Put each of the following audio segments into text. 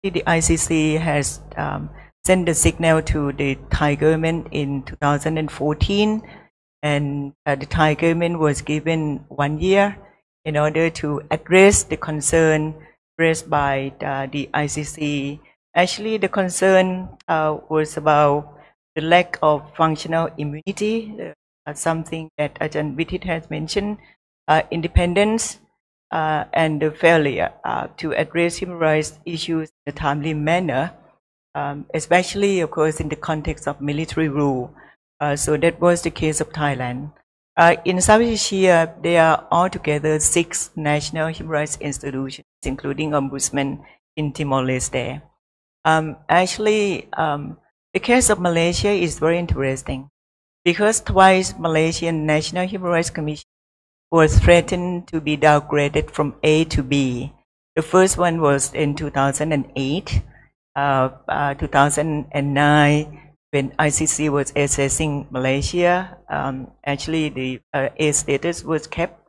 the ICC has sent a signal to the Thai government in 2014, and the Thai government was given 1 year in order to address the concern raised by the ICC. Actually, the concern was about the lack of functional immunity, something that Ajahn Vitit has mentioned, independence, and the failure to address human rights issues in a timely manner, especially, of course, in the context of military rule. So that was the case of Thailand. In Southeast Asia, there are altogether 6 national human rights institutions, including Ombudsman in Timor-Leste. Actually, the case of Malaysia is very interesting because twice Malaysian National Human Rights Commission was threatened to be downgraded from A to B. The first one was in 2008, 2009, when ICC was assessing Malaysia. Actually, the A status was kept,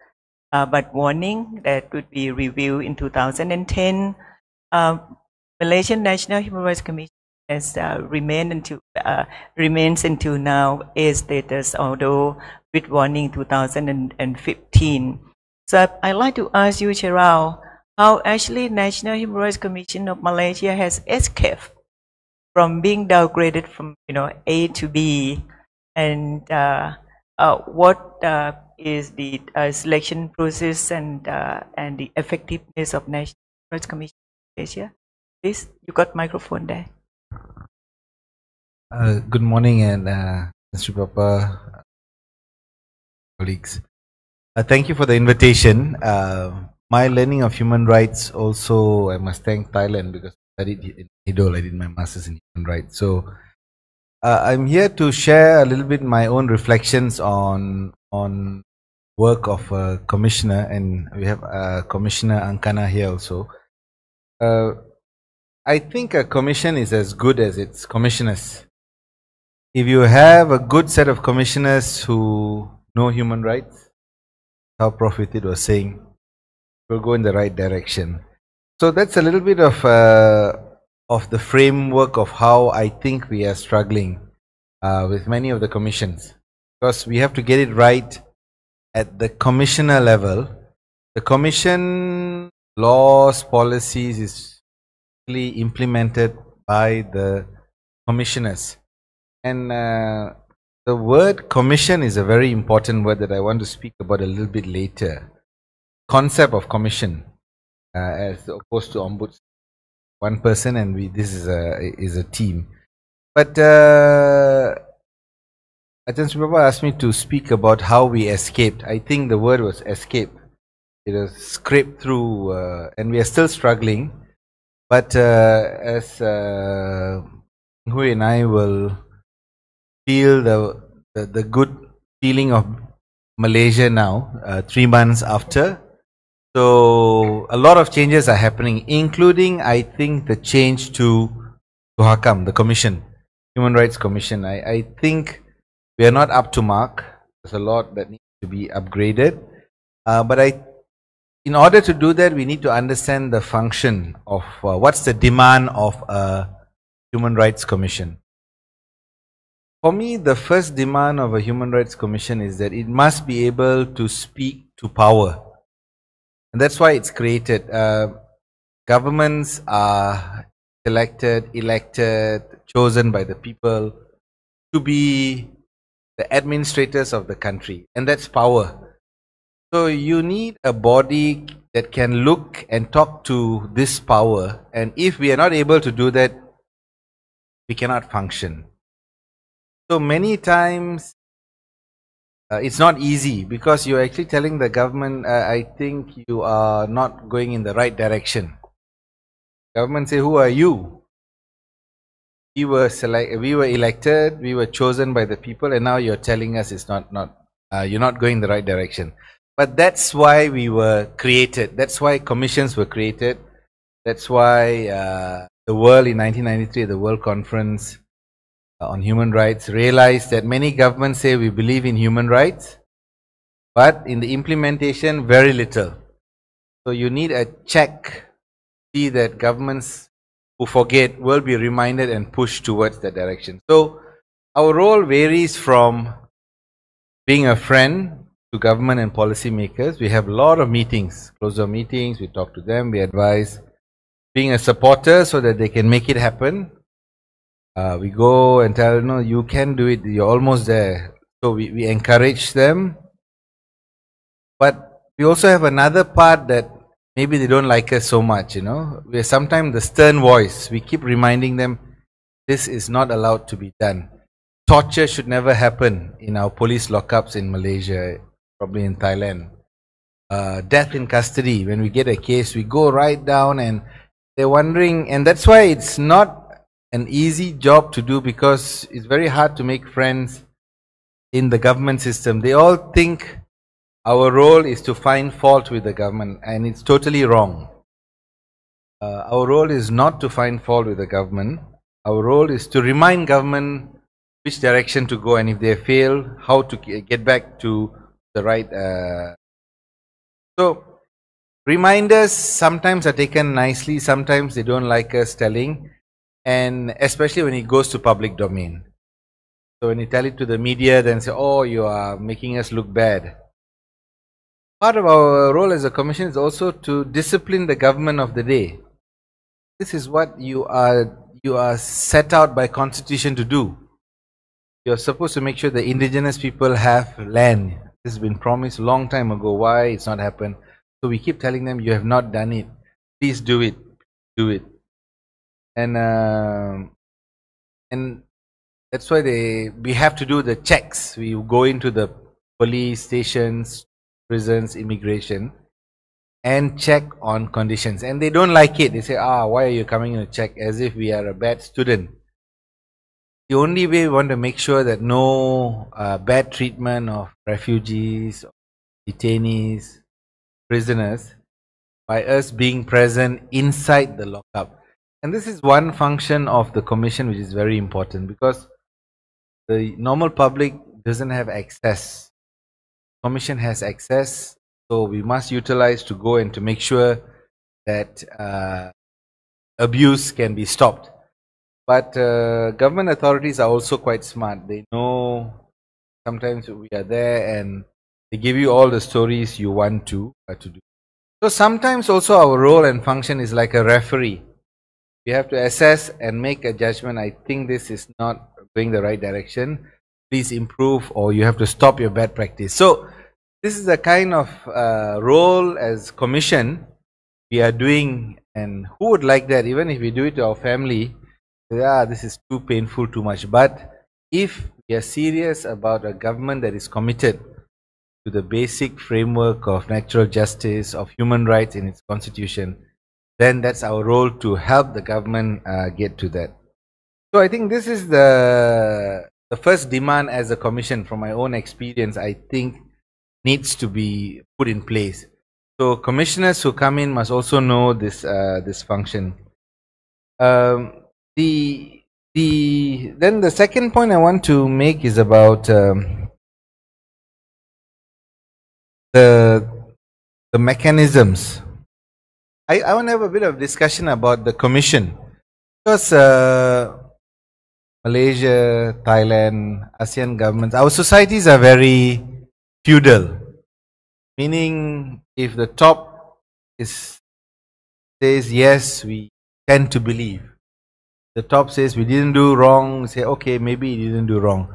but warning that would be reviewed in 2010. Malaysian National Human Rights Commission has remains until now A status, although with warning 2015. So I'd like to ask you, Cheryl, how actually National Human Rights Commission of Malaysia has escaped from being downgraded from A to B, and what is the selection process and the effectiveness of National Human Rights Commission of Malaysia? Please, you got microphone there. Good morning, and Mr. Papa, colleagues. Thank you for the invitation. My learning of human rights also, I must thank Thailand because I studied in Idol. I did my master's in human rights. So I'm here to share a little bit my own reflections on work of a commissioner, and we have Commissioner Ankana here also. I think a commission is as good as its commissioners. If you have a good set of commissioners who know human rights, how Prof. Vitit was saying, we'll go in the right direction. So that's a little bit of the framework of how I think we are struggling with many of the commissions, because we have to get it right at the commissioner level. The commission laws, policies is implemented by the commissioners, and the word commission is a very important word that I want to speak about a little bit later. Concept of commission as opposed to ombudsman, one person, and this is a team. But Ajahn Subaba asked me to speak about how we escaped. I think the word was escape. It was scraped through, and we are still struggling. But as Hui and I will feel the good feeling of Malaysia now, 3 months after. So a lot of changes are happening, including, I think, the change to Hakam, the commission, Human Rights Commission. I think we are not up to mark. There's a lot that needs to be upgraded. But in order to do that, we need to understand the function of what's the demand of a Human Rights Commission. For me, the first demand of a Human Rights Commission is that it must be able to speak to power. And that's why it's created. Governments are selected, elected, chosen by the people to be the administrators of the country. And that's power. So you need a body that can look and talk to this power, and if we are not able to do that, we cannot function. So many times it's not easy because you're actually telling the government, I think you are not going in the right direction. Government say, who are you? We were elected, we were chosen by the people, and now you're telling us it's you're not going in the right direction. But that's why we were created. That's why commissions were created. That's why the world in 1993, the World Conference on Human Rights, realized that many governments say we believe in human rights, but in the implementation, very little. So you need a check, see that governments who forget will be reminded and pushed towards that direction. So our role varies from being a friend to government and policymakers. We have a lot of meetings, closed-door meetings, we talk to them, we advise. Being a supporter so that they can make it happen. We go and tell, no, you can do it, you're almost there. So we encourage them. But we also have another part that maybe they don't like us so much, you know. We're sometimes the stern voice. We keep reminding them, this is not allowed to be done. Torture should never happen in our police lockups in Malaysia, probably in Thailand. Death in custody, when we get a case, we go right down and they're wondering, and that's why it's not an easy job to do, because it's very hard to make friends in the government system. They all think our role is to find fault with the government, and it's totally wrong. Our role is not to find fault with the government. Our role is to remind government which direction to go, and if they fail, how to get back to the right. So reminders sometimes are taken nicely, sometimes they don't like us telling, and especially when it goes to public domain. So when you tell it to the media, then say, oh, you are making us look bad. Part of our role as a commission is also to discipline the government of the day. This is what you are set out by constitution to do. You're supposed to make sure the indigenous people have land. This has been promised a long time ago. Why it's not happened? So we keep telling them, you have not done it. Please do it. Do it. And that's why we have to do the checks. We go into the police stations, prisons, immigration, and check on conditions. And they don't like it. They say, why are you coming to check? As if we are a bad student. The only way we want to make sure that no bad treatment of refugees, detainees, prisoners, by us being present inside the lockup. And this is one function of the commission which is very important, because the normal public doesn't have access. Commission has access, so we must utilize to go and to make sure that abuse can be stopped. But government authorities are also quite smart. They know sometimes we are there and they give you all the stories you want to do. So sometimes also our role and function is like a referee. We have to assess and make a judgment. I think this is not going the right direction. Please improve, or you have to stop your bad practice. So this is the kind of role as commission we are doing, and who would like that? Even if we do it to our family, this is too painful, too much. But if we are serious about a government that is committed to the basic framework of natural justice, of human rights in its constitution, then that's our role to help the government get to that. So I think this is the first demand as a commission. From my own experience, I think needs to be put in place. So commissioners who come in must also know this this function. Then the second point I want to make is about the mechanisms. I want to have a bit of discussion about the commission, because Malaysia, Thailand, ASEAN governments, our societies are very feudal, meaning if the top says yes, we tend to believe. The top says we didn't do wrong, we say okay, maybe he didn't do wrong.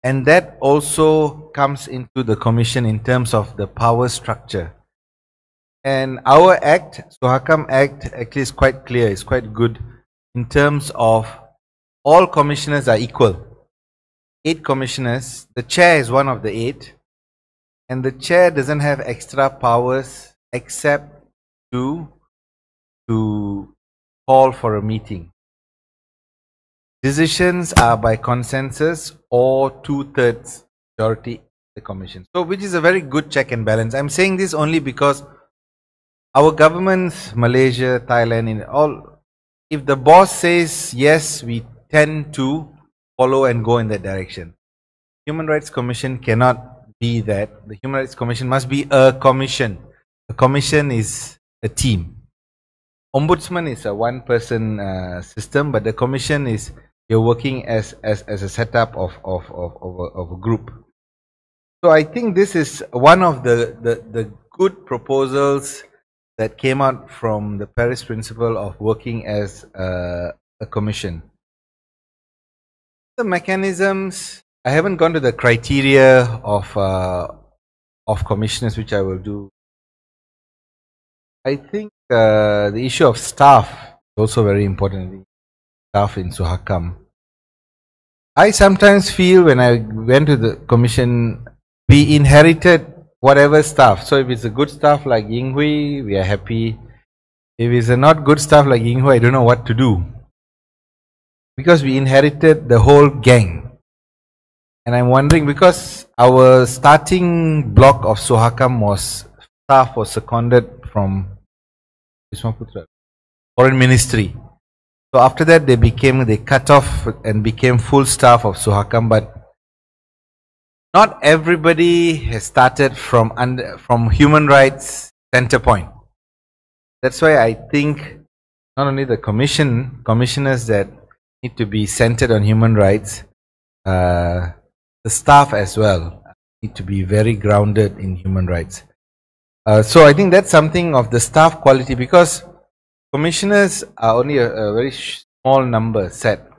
And that also comes into the commission in terms of the power structure. And our act, Suhakam Act, actually is quite clear, it's quite good in terms of all commissioners are equal. 8 commissioners, the chair is one of the 8, and the chair doesn't have extra powers except to call for a meeting. Decisions are by consensus or 2/3 majority of the commission. So which is a very good check and balance. I'm saying this only because our governments, Malaysia, Thailand, in all, if the boss says yes, we tend to follow and go in that direction. Human Rights Commission cannot be that. The Human Rights Commission must be a commission. A commission is a team. ombudsman is a one-person system, but the commission is you're working as a setup of a group. So I think this is one of the good proposals that came out from the Paris principle of working as a commission. The mechanisms, I haven't gone to the criteria of commissioners, which I will do. I think the issue of staff is also very important. Staff in Suhakam. I sometimes feel when I went to the commission, we inherited whatever staff. So if it's a good staff like Yinghui, we are happy. If it's a not good staff like Yinghui, I don't know what to do. Because we inherited the whole gang. And I'm wondering, because our starting block of Suhakam was, staff was seconded from Foreign Ministry. So after that they cut off and became full staff of Suhakam, but not everybody has started from human rights center point. That's why I think not only the commissioners that need to be centered on human rights, the staff as well need to be very grounded in human rights. So I think that's something of the staff quality, because commissioners are only a very small number set.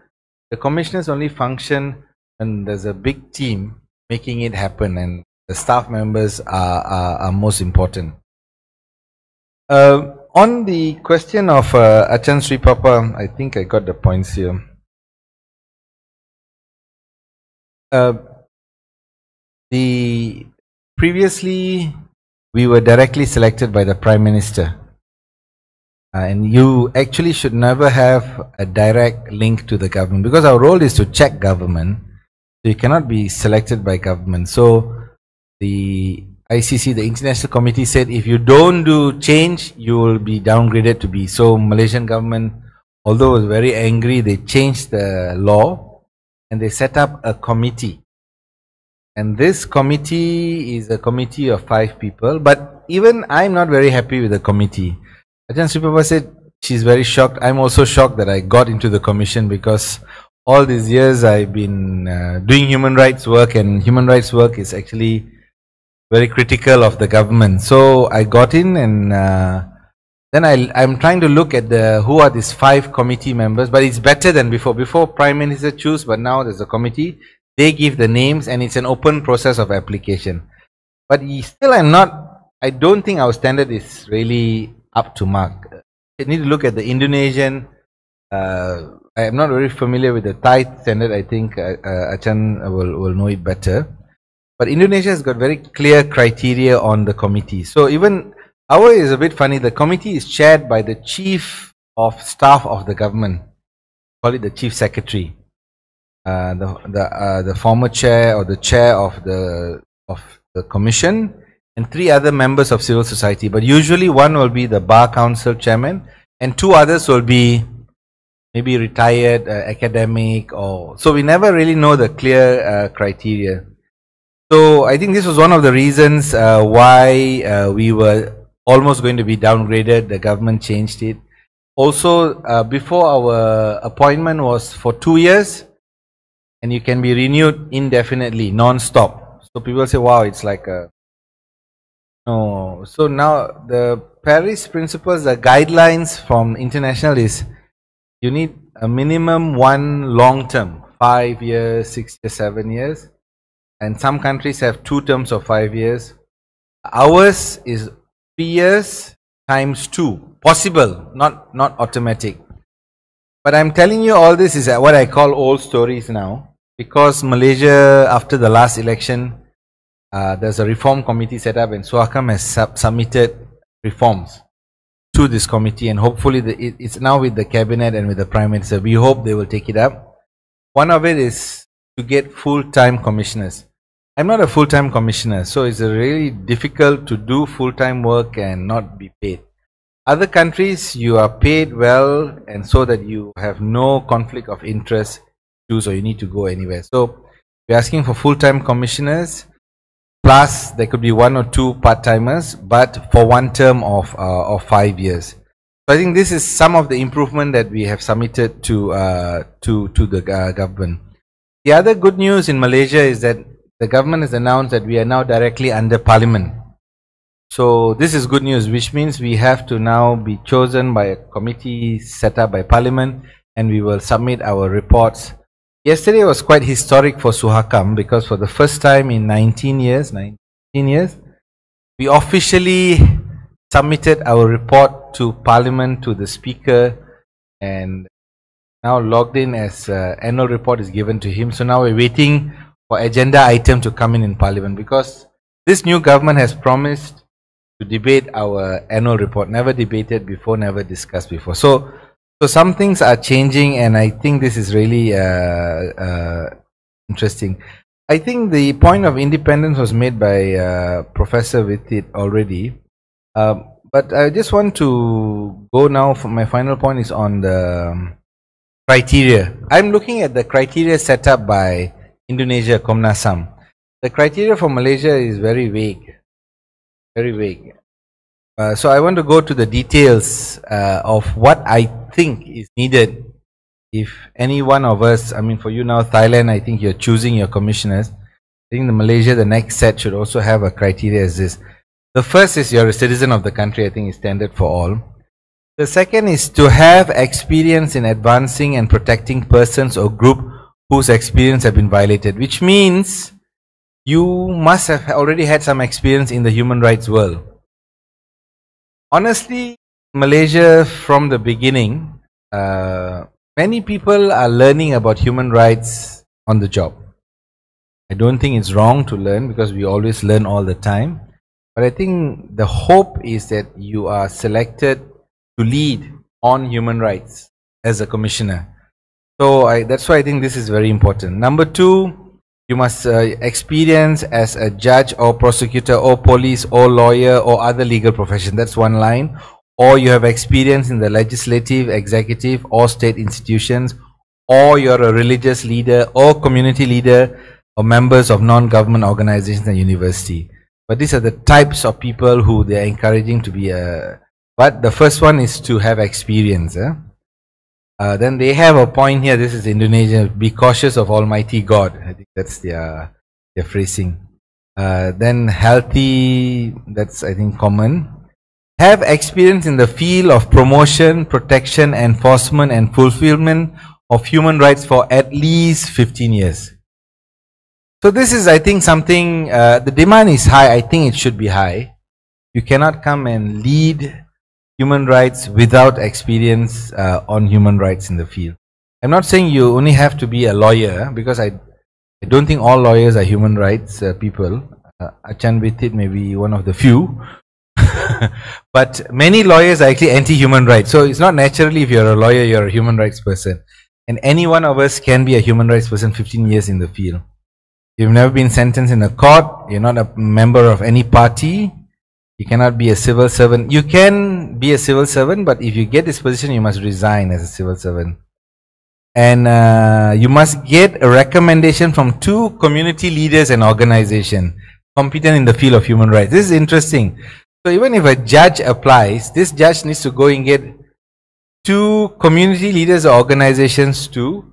The commissioners only function when there's a big team making it happen, and the staff members are most important. On the question of Achan Sri Papa, I think I got the points here. Previously we were directly selected by the Prime Minister, and you actually should never have a direct link to the government, because our role is to check government, so you cannot be selected by government. So the ICC, the International Committee, said if you don't do change, you will be downgraded to be. So Malaysian government, although was very angry, they changed the law and they set up a committee. And this committee is a committee of 5 people, but even I'm not very happy with the committee. Ajahn Sri Papa said she's very shocked. I'm also shocked that I got into the commission, because all these years I've been doing human rights work, and human rights work is actually very critical of the government. So I got in, and then I'm trying to look at who are these 5 committee members, but it's better than before. Before Prime Minister choose, but now there's a committee. They give the names, and it's an open process of application. But still, I don't think our standard is really up to mark. You need to look at the Indonesian. I am not very familiar with the Thai standard. I think Achan will know it better. But Indonesia has got very clear criteria on the committee. So even our is a bit funny. The committee is chaired by the chief of staff of the government. Call it the chief secretary. The former chair or the chair of the commission, and 3 other members of civil society. But usually one will be the Bar Council chairman, and 2 others will be maybe retired academic, or so we never really know the clear criteria. So I think this was one of the reasons why we were almost going to be downgraded. The government changed it. Also, before, our appointment was for 2 years, and you can be renewed indefinitely, non-stop. So people say, wow, it's like a... No. So now the Paris principles, the guidelines from international is you need a minimum 1 long term, 5 years, 6 years, 7 years. And some countries have 2 terms of 5 years. Ours is 3 years times 2. Possible, not automatic. But I'm telling you all this is what I call old stories now. Because Malaysia, after the last election, there's a reform committee set up, and Suhakam has submitted reforms to this committee, and hopefully it's now with the cabinet and with the Prime Minister. We hope they will take it up. One of it is to get full-time commissioners. I'm not a full-time commissioner, so it's really difficult to do full-time work and not be paid. Other countries, you are paid well, and so that you have no conflict of interest, so you need to go anywhere. So we're asking for full-time commissioners, plus there could be 1 or 2 part-timers, but for 1 term of 5 years. So I think this is some of the improvement that we have submitted to the government. The other good news in Malaysia is that the government has announced that we are now directly under Parliament. So this is good news, which means we have to now be chosen by a committee set up by Parliament, and we will submit our reports. Yesterday was quite historic for Suhakam because for the first time in 19 years, we officially submitted our report to Parliament, to the Speaker, and now logged in as annual report is given to him. So now we're waiting for agenda item to come in Parliament, because this new government has promised to debate our annual report. Never debated before, never discussed before. So some things are changing, and I think this is really interesting. I think the point of independence was made by Professor Vitit already, but I just want to go now. For my final point is on the criteria. I'm looking at the criteria set up by Indonesia, Komnas HAM. The criteria for Malaysia is very vague. Very vague. So I want to go to the details of what I think is needed. If any one of us, I mean for you now, Thailand, I think you're choosing your commissioners. I think the Malaysia, the next set should also have a criteria as this. The first is you're a citizen of the country, I think is standard for all. The second is to have experience in advancing and protecting persons or group whose experience have been violated, which means you must have already had some experience in the human rights world. Honestly, Malaysia from the beginning, many people are learning about human rights on the job. I don't think it's wrong to learn because we always learn all the time. But I think the hope is that you are selected to lead on human rights as a commissioner. So that's why I think this is very important. Number two, you must experience as a judge or prosecutor or police or lawyer or other legal profession. That's one line. Or you have experience in the legislative, executive or state institutions, or you're a religious leader or community leader or members of non-government organizations and university. But these are the types of people who they are encouraging to be but the first one is to have experience. Then they have a point here, this is Indonesia, be cautious of Almighty God. I think that's their phrasing. Then healthy, that's I think common. Have experience in the field of promotion, protection, enforcement and fulfillment of human rights for at least 15 years. So this is I think something, the demand is high, I think it should be high. You cannot come and lead human rights without experience on human rights in the field. I'm not saying you only have to be a lawyer, because I don't think all lawyers are human rights people. Achan Vitit may be one of the few. But many lawyers are actually anti-human rights. So it's not naturally if you're a lawyer, you're a human rights person. And any one of us can be a human rights person 15 years in the field. You've never been sentenced in a court, you're not a member of any party, you cannot be a civil servant. You can be a civil servant, but if you get this position, you must resign as a civil servant. And you must get a recommendation from 2 community leaders and organizations competent in the field of human rights. This is interesting. So even if a judge applies, this judge needs to go and get 2 community leaders or organizations to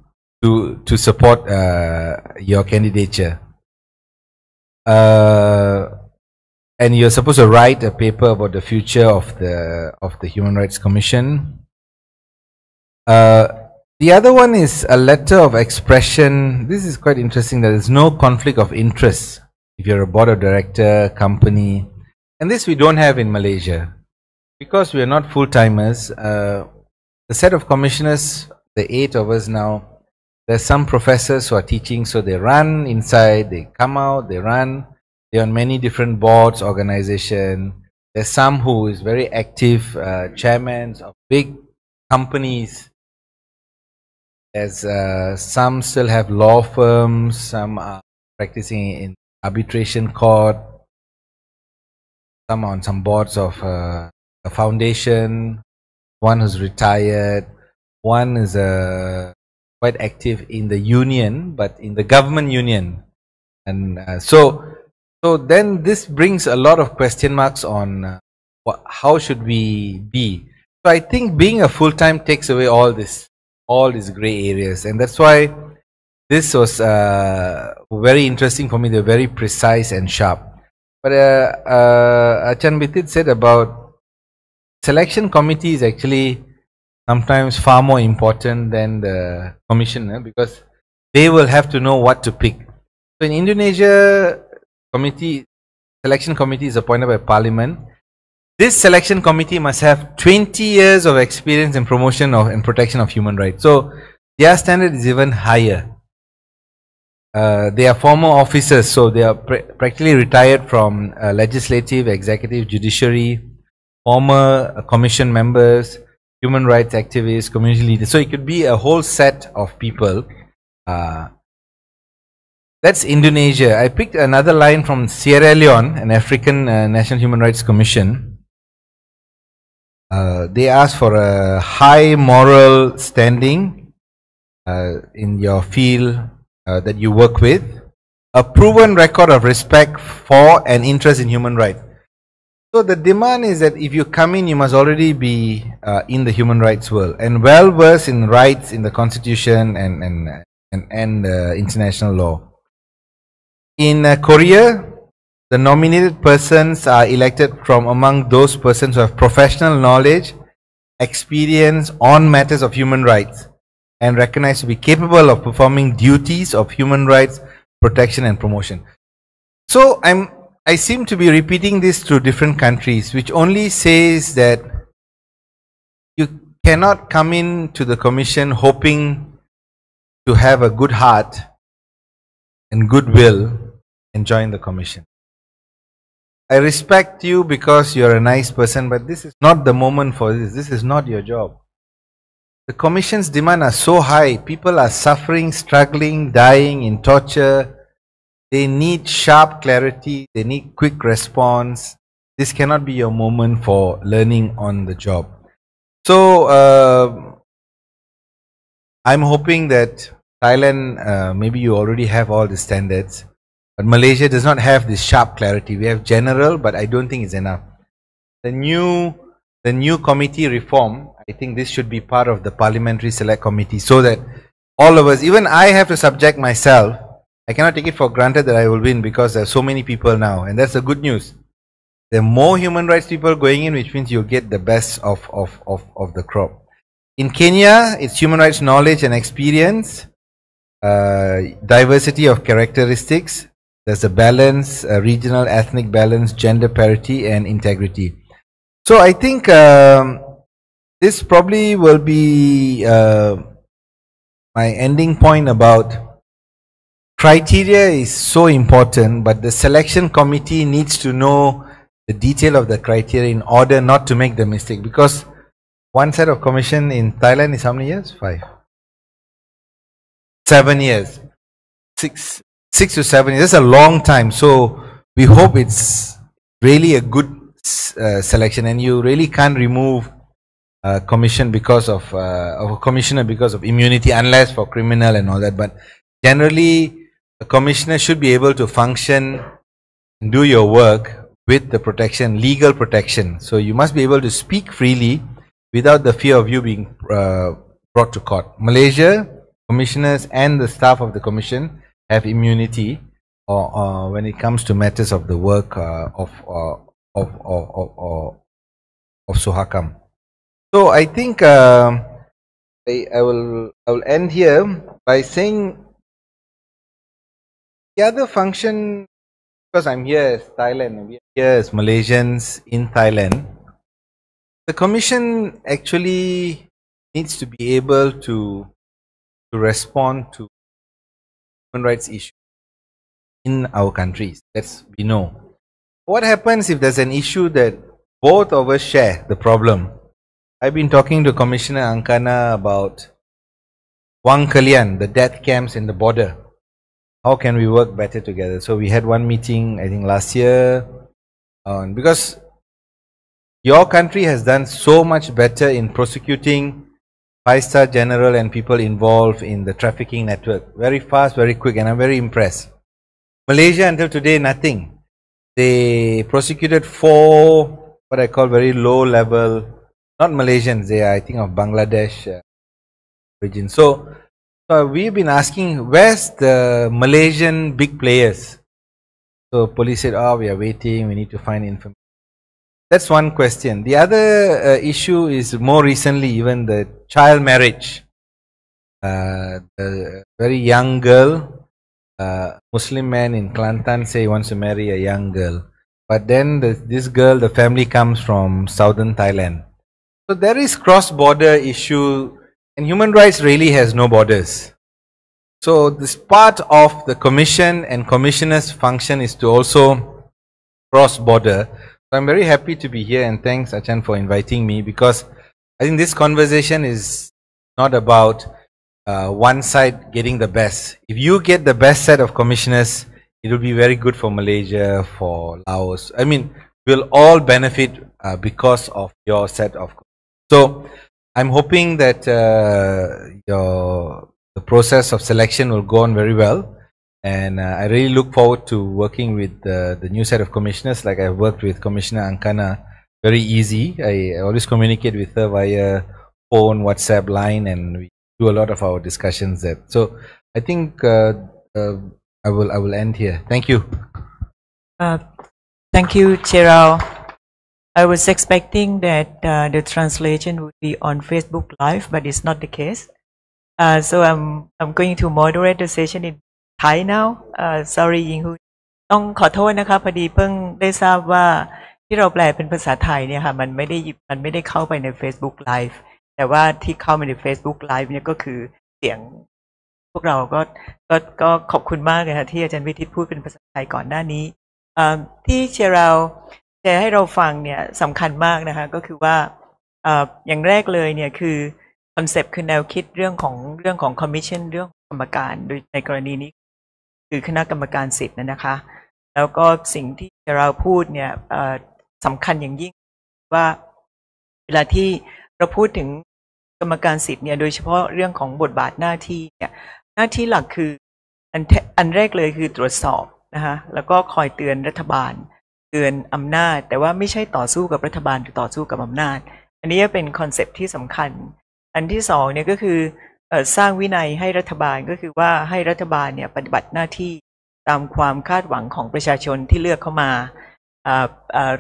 support your candidature. And you're supposed to write a paper about the future of the Human Rights Commission. The other one is a letter of expression. This is quite interesting. There is no conflict of interest if you're a board of director, company. And this we don't have in Malaysia. Because we are not full-timers, the set of commissioners, the 8 of us now, there's some professors who are teaching, so they run inside, they come out, they run. They're on many different boards, organizations. There's some who is very active, chairmen of big companies. There's some still have law firms, some are practicing in arbitration court, some on some boards of a foundation, one who's retired, one is quite active in the union, but in the government union. And so then this brings a lot of question marks on how should we be. So I think being a full-time takes away all these gray areas, and that's why this was very interesting for me. They're very precise and sharp. But Achan Bitit said about selection committee is actually sometimes far more important than the commissioner, because they will have to know what to pick. So in Indonesia, selection committee is appointed by parliament. This selection committee must have 20 years of experience in promotion of and protection of human rights. So their standard is even higher. They are former officers, so they are practically retired from legislative, executive, judiciary, former commission members, human rights activists, community leaders. So it could be a whole set of people. That's Indonesia. I picked another line from Sierra Leone, an African National Human Rights Commission. They ask for a high moral standing in your field that you work with, a proven record of respect for and interest in human rights. So the demand is that if you come in, you must already be in the human rights world and well versed in rights in the constitution and international law. In Korea, the nominated persons are elected from among those persons who have professional knowledge, experience on matters of human rights, and recognized to be capable of performing duties of human rights protection and promotion. So I seem to be repeating this to different countries, which only says that you cannot come in to the commission hoping to have a good heart and goodwill and join the commission. I respect you because you're a nice person, but this is not the moment for this. This is not your job. The commission's demands are so high. People are suffering, struggling, dying in torture. They need sharp clarity. They need quick response. This cannot be your moment for learning on the job. So I'm hoping that Thailand, maybe you already have all the standards, but Malaysia does not have this sharp clarity. We have general, but I don't think it's enough. The new committee reform, I think this should be part of the parliamentary select committee, so that all of us, even I have to subject myself. I cannot take it for granted that I will win because there are so many people now, and that's the good news. There are more human rights people going in, which means you'll get the best of the crop. In Kenya, it's human rights knowledge and experience, diversity of characteristics. There's a balance, regional ethnic balance, gender parity, and integrity. So I think this probably will be my ending point about criteria is so important, but the selection committee needs to know the detail of the criteria in order not to make the mistake. Because one set of commission in Thailand is how many years? 5. 7 years. 6 to 7 years. That's a long time. So we hope it's really a good selection, and you really can't remove a commission because of a commissioner because of immunity, unless for criminal and all that. But generally, a commissioner should be able to function and do your work with the protection, legal protection. So you must be able to speak freely without the fear of you being brought to court. Malaysia, commissioners and the staff of the commission have immunity when it comes to matters of the work of Suhakam. So I think I will end here by saying the other function, because I'm here as Thailand and we are here as Malaysians in Thailand, the commission actually needs to be able to respond to human rights issues in our countries. That's we know. What happens if there's an issue that both of us share the problem? I've been talking to Commissioner Angkana about Wang Kalian, the death camps in the border. How can we work better together? So we had one meeting, I think last year, because your country has done so much better in prosecuting 5-star general and people involved in the trafficking network. Very fast, very quick, and I'm very impressed. Malaysia until today, nothing. They prosecuted 4 what I call very low level not Malaysians, they are, I think, of Bangladesh origin. So we've been asking, where's the Malaysian big players? So police said, oh, we are waiting, we need to find information. That's one question. The other issue is more recently, even the child marriage. The very young girl, Muslim man in Kelantan say he wants to marry a young girl. But then this girl, the family comes from southern Thailand. So there is cross-border issue, and human rights really has no borders. So this part of the commission and commissioner's function is to also cross-border. So I'm very happy to be here, and thanks Achan for inviting me, because I think this conversation is not about one side getting the best. If you get the best set of commissioners, it will be very good for Malaysia, for Laos. I mean, we'll all benefit because of your set of. So I'm hoping that the process of selection will go on very well, and I really look forward to working with the new set of commissioners. Like I've worked with Commissioner Angkana, very easy. I always communicate with her via phone, WhatsApp, line, and we do a lot of our discussions there. So I think I will end here. Thank you. Thank you, Cheryl. I was expecting that the translation would be on Facebook Live, but it's not the case. So I'm going to moderate the session in Thai now. Sorry, Yinghu. ต้องขอโทษนะคะพอดีเพิ่งได้ทราบว่าที่เราแปลเป็นภาษาไทยเนี่ยค่ะมันไม่ได้เข้าไปใน Facebook Live แต่ว่าที่เข้ามาใน Facebook Live เนี่ยก็คือเสียงพวกเราก็ขอบคุณมากเลยค่ะที่อาจารย์วิทิตพูดเป็นภาษาไทยก่อนหน้านี้ที่แชร์ให้เราฟังเนี่ยสำคัญมากนะคะก็คือว่าอย่างแรกเลยเนี่ยคือคอนเซปต์คือแนวคิดเรื่องของคอมมิชชั่นเรื่องกรรมการโดยในกรณีนี้คือคณะกรรมการสิทธิ์นะคะแล้วก็สิ่งที่เราพูดเนี่ยสำคัญอย่างยิ่งว่าเวลาที่เราพูดถึงกรรมการสิทธิ์เนี่ยโดยเฉพาะเรื่องของบทบาทหน้าที่เนี่ยหน้าที่หลักคืออันแรกเลยคือตรวจสอบนะคะแล้วก็คอยเตือนรัฐบาลเตือนอำนาจแต่ว่าไม่ใช่ต่อสู้กับรัฐบาลหรือต่อสู้กับอำนาจอันนี้เป็นคอนเซปต์ที่สำคัญอันที่สองเนี่ยก็คือสร้างวินัยให้รัฐบาลก็คือว่าให้รัฐบาลเนี่ยปฏิบัติหน้าที่ตามความคาดหวังของประชาชนที่เลือกเข้ามา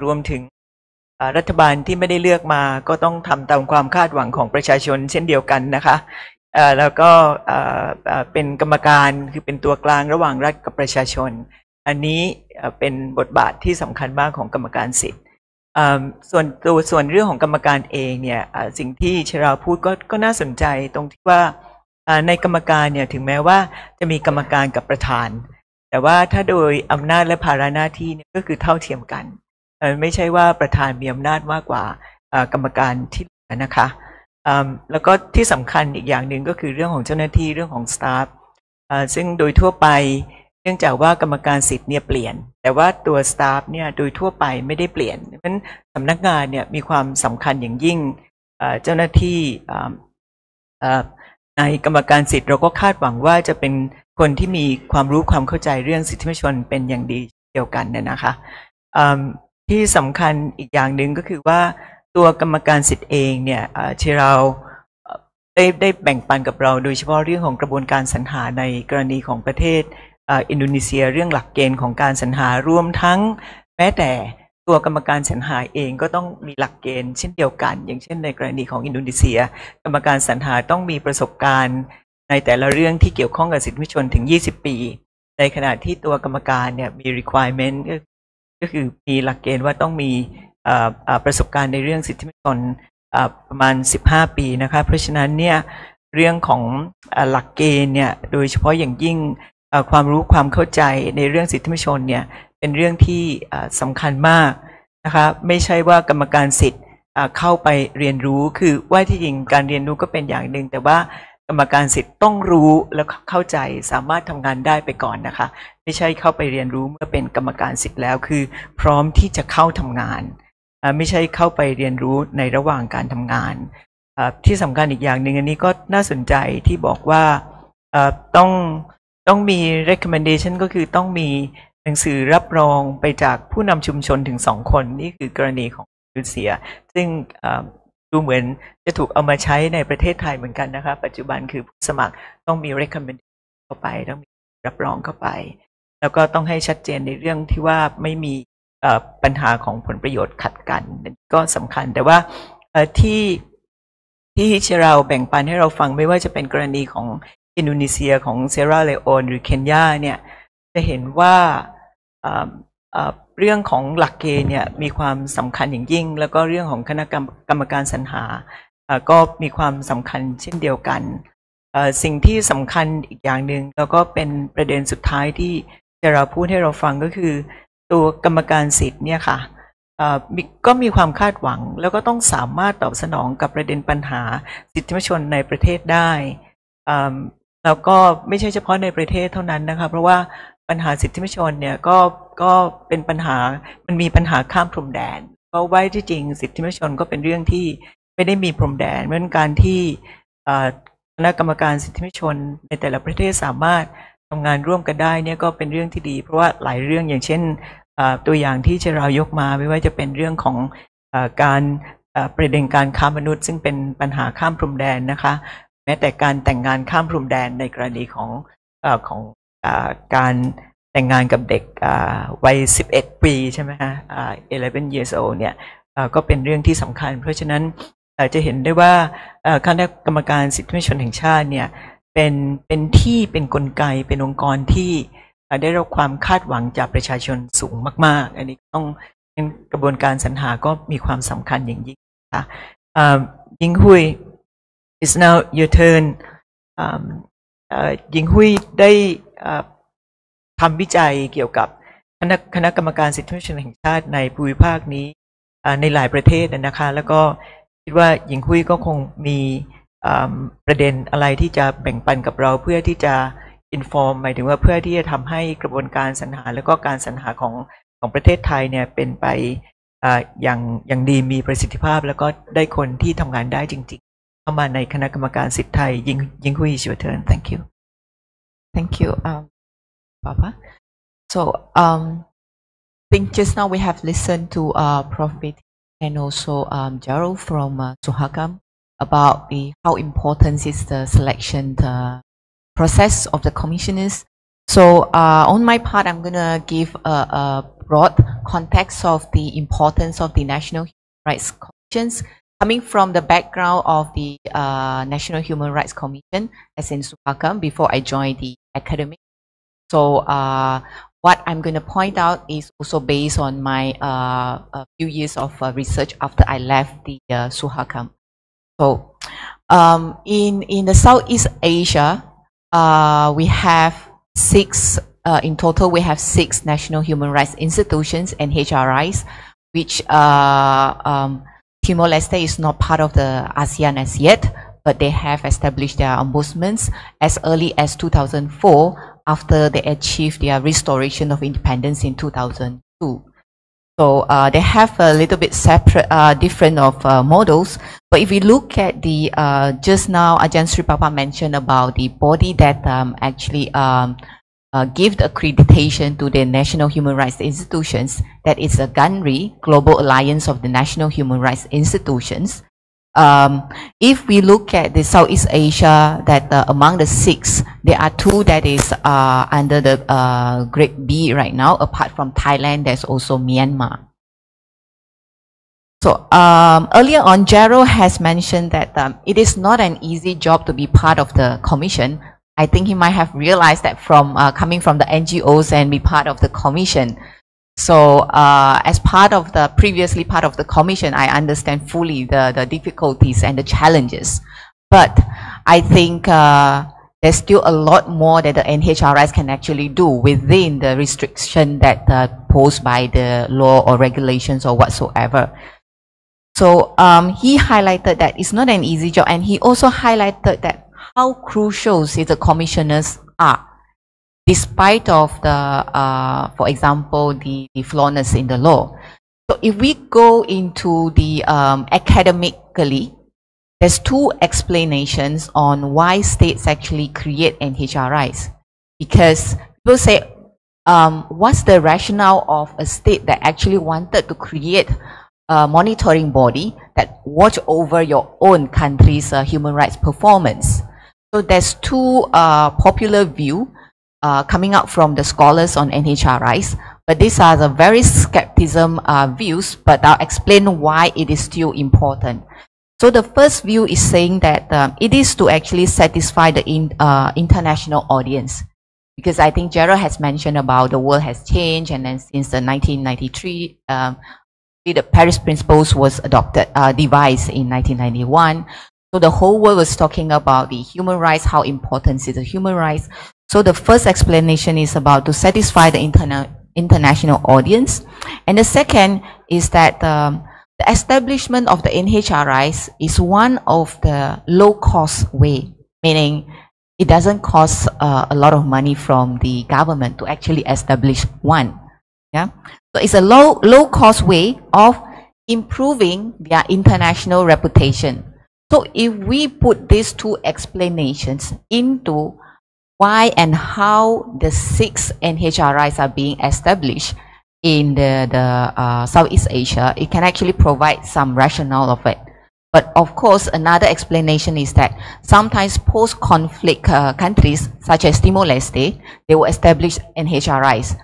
รวมถึงรัฐบาลที่ไม่ได้เลือกมาก็ต้องทำตามความคาดหวังของประชาชนเช่นเดียวกันนะคะแล้วก็เป็นกรรมการคือเป็นตัวกลางระหว่างรัฐกับประชาชนอันนี้เป็นบทบาทที่สำคัญมากของกรรมการสิทธิ์ส่วนเรื่องของกรรมการเองเนี่ยสิ่งที่เชราพูดก็น่าสนใจตรงที่ว่าในกรรมการเนี่ยถึงแม้ว่าจะมีกรรมการกับประธานแต่ว่าถ้าโดยอำนาจและภาระหน้าที่เนี่ยก็คือเท่าเทียมกันไม่ใช่ว่าประธานมีอำนาจมากกว่ากรรมการที่เหลือนะคะแล้วก็ที่สำคัญอีกอย่างหนึ่งก็คือเรื่องของเจ้าหน้าที่เรื่องของสตาฟซึ่งโดยทั่วไปเนื่องจากว่ากรรมการสิทธิ์เนี่ยเปลี่ยนแต่ว่าตัวสตาฟเนี่ยโดยทั่วไปไม่ได้เปลี่ยนเพราะฉะนั้นสำนักงานเนี่ยมีความสำคัญอย่างยิ่งเจ้าหน้าที่ในกรรมการสิทธิ์เราก็คาดหวังว่าจะเป็นคนที่มีความรู้ความเข้าใจเรื่องสิทธิมนุษยชนเป็นอย่างดีเดียวกันเนี่ยนะคะที่สำคัญอีกอย่างหนึ่งก็คือว่าตัวกรรมการสิทธิ์เองเนี่ยที่เราได้แบ่งปันกับเราโดยเฉพาะเรื่องของกระบวนการสรรหาในกรณีของประเทศอินโดนีเซียเรื่องหลักเกณฑ์ของการสรรหารวมทั้งแม้แต่ตัวกรรมการสรรหาเองก็ต้องมีหลักเกณฑ์เช่นเดียวกันอย่างเช่นในกรณีของอินโดนีเซียกรรมการสรรหาต้องมีประสบการณ์ในแต่ละเรื่องที่เกี่ยวข้องกับสิทธิมนุษยชนถึง20 ปีในขณะที่ตัวกรรมการเนี่ยมี requirement ก็คือมีหลักเกณฑ์ว่าต้องมีประสบการณ์ในเรื่องสิทธิมนุษยชนประมาณ15 ปีนะคะเพราะฉะนั้นเนี่ยเรื่องของหลักเกณฑ์เนี่ยโดยเฉพาะอย่างยิ่งความรู้ความเข้าใจในเรื่องสิทธิมนุษยชนเนี่ยเป็นเรื่องที่สำคัญมากนะคะไม่ใช่ว่ากรรมการสิทธิ์เข้าไปเรียนรู้คือว่าที่จริงการเรียนรู้ก็เป็นอย่างหนึ่งแต่ว่ากรรมการสิทธิ์ต้องรู้แล้วเข้าใจสามารถทำงานได้ไปก่อนนะคะไม่ใช่เข้าไปเรียนรู้เมื่อเป็นกรรมการสิทธิ์แล้วคือพร้อมที่จะเข้าทำงานไม่ใช่เข้าไปเรียนรู้ในระหว่างการทำงานที่สำคัญอีกอย่างหนึ่งอันนี้ก็น่าสนใจที่บอกว่าต้องมี recommendation ก็คือต้องมีหนังสือรับรองไปจากผู้นำชุมชนถึง2 คนนี่คือกรณีของอินโดนีเซียซึ่ง ดูเหมือนจะถูกเอามาใช้ในประเทศไทยเหมือนกันนะคะปัจจุบันคือผู้สมัครต้องมี recommendation เข้าไปต้องมีรับรองเข้าไปแล้วก็ต้องให้ชัดเจนในเรื่องที่ว่าไม่มีปัญหาของผลประโยชน์ขัดกันก็สำคัญแต่ว่าที่เราแบ่งปันให้เราฟังไม่ว่าจะเป็นกรณีของอินโดนีเซียของเซราเลโอนหรือเคนยาเนี่ยจะเห็นว่าเรื่องของหลักเกณฑ์เนี่ยมีความสำคัญอย่างยิ่งแล้วก็เรื่องของคณะกรรมการสรรหาก็มีความสำคัญเช่นเดียวกันสิ่งที่สำคัญอีกอย่างหนึ่งแล้วก็เป็นประเด็นสุดท้ายที่จะเราพูดให้เราฟังก็คือตัวกรรมการสิทธิ์เนี่ยค่ะก็มีความคาดหวังแล้วก็ต้องสามารถตอบสนองกับประเด็นปัญหาสิทธิมนุษยชนในประเทศได้แล้วก็ไม่ใช่เฉพาะในประเทศเท่านั้นนะคะเพราะว่าปัญหาสิทธิมนุษยชนเนี่ยก็เป็นปัญหามันมีปัญหาข้ามพรมแดนเพราะว่าที่จริงสิทธิมนุษยชนก็เป็นเรื่องที่ไม่ได้มีพรมแดนเพราะฉะนั้นการที่คณะกรรมการสิทธิมนุษยชนในแต่ละประเทศสามารถทำงานร่วมกันได้เนี่ยก็เป็นเรื่องที่ดีเพราะว่าหลายเรื่องอย่างเช่นตัวอย่างที่จะเรายกมาไม่ว่าจะเป็นเรื่องของการประเด็นการค้ามนุษย์ซึ่งเป็นปัญหาข้ามพรมแดนนะคะแม้แต่การแต่งงานข้ามพรมแดนในกรณีของการแต่งงานกับเด็กวัย11 ปีใช่ไหมคะ11 years old เนี่ยก็เป็นเรื่องที่สำคัญเพราะฉะนั้นจะเห็นได้ว่าคณะกรรมการสิทธิมนุษยชนแห่งชาติเนี่ยเป็นกลไกเป็นองค์กรที่ได้รับความคาดหวังจากประชาชนสูงมากๆอันนี้ต้องกระบวนการสรรหาก็มีความสำคัญอย่างยิ่งค่ะยิงหุย it's now your turn ยิงหุยได้ทำวิจัยเกี่ยวกับคณะกรรมการสิทธิมนุษยชนแห่งชาติในภูมิภาคนี้ในหลายประเทศนะคะแล้วก็คิดว่าหญิงหุยก็คงมีประเด็นอะไรที่จะแบ่งปันกับเราเพื่อที่จะinform หมายถึงว่าเพื่อที่จะทำให้กระบวนการสรรหาแล้วก็การสรรหาของประเทศไทยเนี่ยเป็นไปอย่างดีมีประสิทธิภาพแล้วก็ได้คนที่ทำงานได้จริงๆเข้ามาในคณะกรรมการสิทธิไทยยิงหุย is your turn thank you Papa. So I think just now we have listened to Prof. Betty and also Gerald from Suhakam about how important is the selection process of the commissioners. So on my part, I'm going to give a broad context of the importance of the National Human Rights Commissions coming from the background of the National Human Rights Commission as in Suhakam before I joined the academy. So what I'm going to point out is also based on my few years of research after I left the Suhakam. So in the Southeast Asia, we have in total we have 6 national human rights institutions and HRIs, which Timor-Leste is not part of the ASEAN as yet, but they have established their ombudsmen as early as 2004 after they achieved their restoration of independence in 2002. So they have a little bit separate, different of models. But if we look at the, just now Ajahn Sri Papa mentioned about the body that actually give the accreditation to the national human rights institutions, that is a GANRI, Global Alliance of the National Human Rights Institutions. If we look at the Southeast Asia, that among the 6, there are 2 that is under the grade B right now. Apart from Thailand, there's also Myanmar. So earlier on, Gerald has mentioned that it is not an easy job to be part of the commission. I think he might have realized that from coming from the NGOs and be part of the commission. So as part of the previously part of the commission, I understand fully the difficulties and the challenges. But I think there's still a lot more that the NHRIs can actually do within the restriction that posed by the law or regulations or whatsoever. So he highlighted that it's not an easy job, and he also highlighted that how crucial the commissioners are. Despite of the, for example, the flawness in the law. So if we go into the academically, there's 2 explanations on why states actually create NHRIs. Because people say, what's the rationale of a state that actually wanted to create a monitoring body that watch over your own country's human rights performance. So there's two popular view coming out from the scholars on NHRIs, but these are the very skepticism views, but I'll explain why it is still important. So the first view is saying that it is to actually satisfy the international audience. Because I think Gerald has mentioned about the world has changed, and then since the 1993, the Paris Principles was adopted, devised in 1991. So the whole world was talking about the human rights, how important is the human rights. So the first explanation is about to satisfy the international audience. And the second is that the establishment of the NHRIs is one of the low-cost way, meaning it doesn't cost a lot of money from the government to actually establish one. Yeah, so it's a low-cost way of improving their international reputation. So if we put these two explanations into why and how the 6 NHRIs are being established in the Southeast Asia, it can actually provide some rationale of it. But of course, another explanation is that sometimes post-conflict countries, such as Timor-Leste, they will establish NHRIs.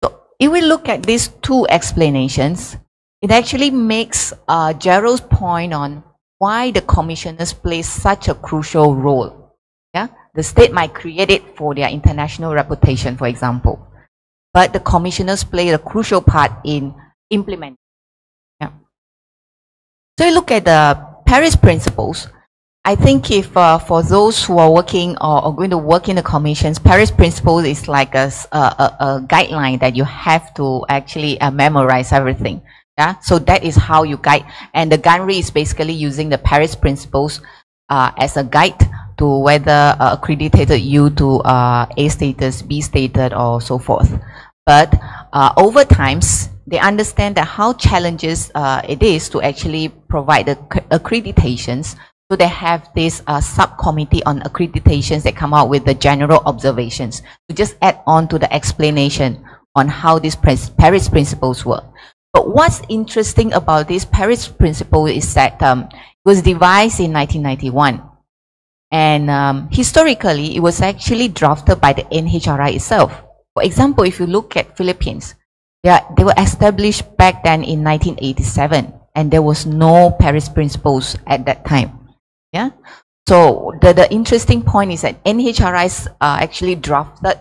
So if we look at these two explanations, it actually makes Gerald's point on why the commissioners play such a crucial role. Yeah, the state might create it for their international reputation, for example, but the commissioners play a crucial part in implementing. Yeah. So you look at the Paris Principles. I think if for those who are working or going to work in the commissions, Paris Principles is like a guideline that you have to actually memorize everything. Yeah, so that is how you guide, and the GANRI is basically using the Paris Principles as a guide to whether accredited you to A status, B status, or so forth. But over times, they understand that how challenges it is to actually provide the accreditations. So they have this subcommittee on accreditations that come out with the general observations to just add on to the explanation on how these Paris Principles work. But what's interesting about this Paris Principle is that it was devised in 1991. And historically, it was actually drafted by the NHRI itself. For example, if you look at Philippines, they were established back then in 1987, and there was no Paris Principles at that time. Yeah. So the interesting point is that NHRIs actually drafted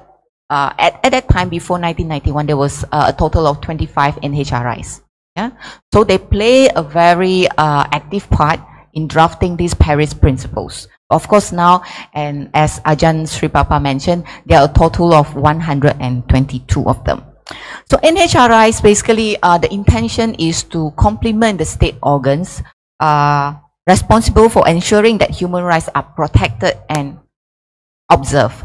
at that time before 1991. There was a total of 25 NHRIs. Yeah. So they play a very active part in drafting these Paris Principles. Of course, now, and as Ajahn Sri Papa mentioned, there are a total of 122 of them. So NHRIs, basically, the intention is to complement the state organs responsible for ensuring that human rights are protected and observed.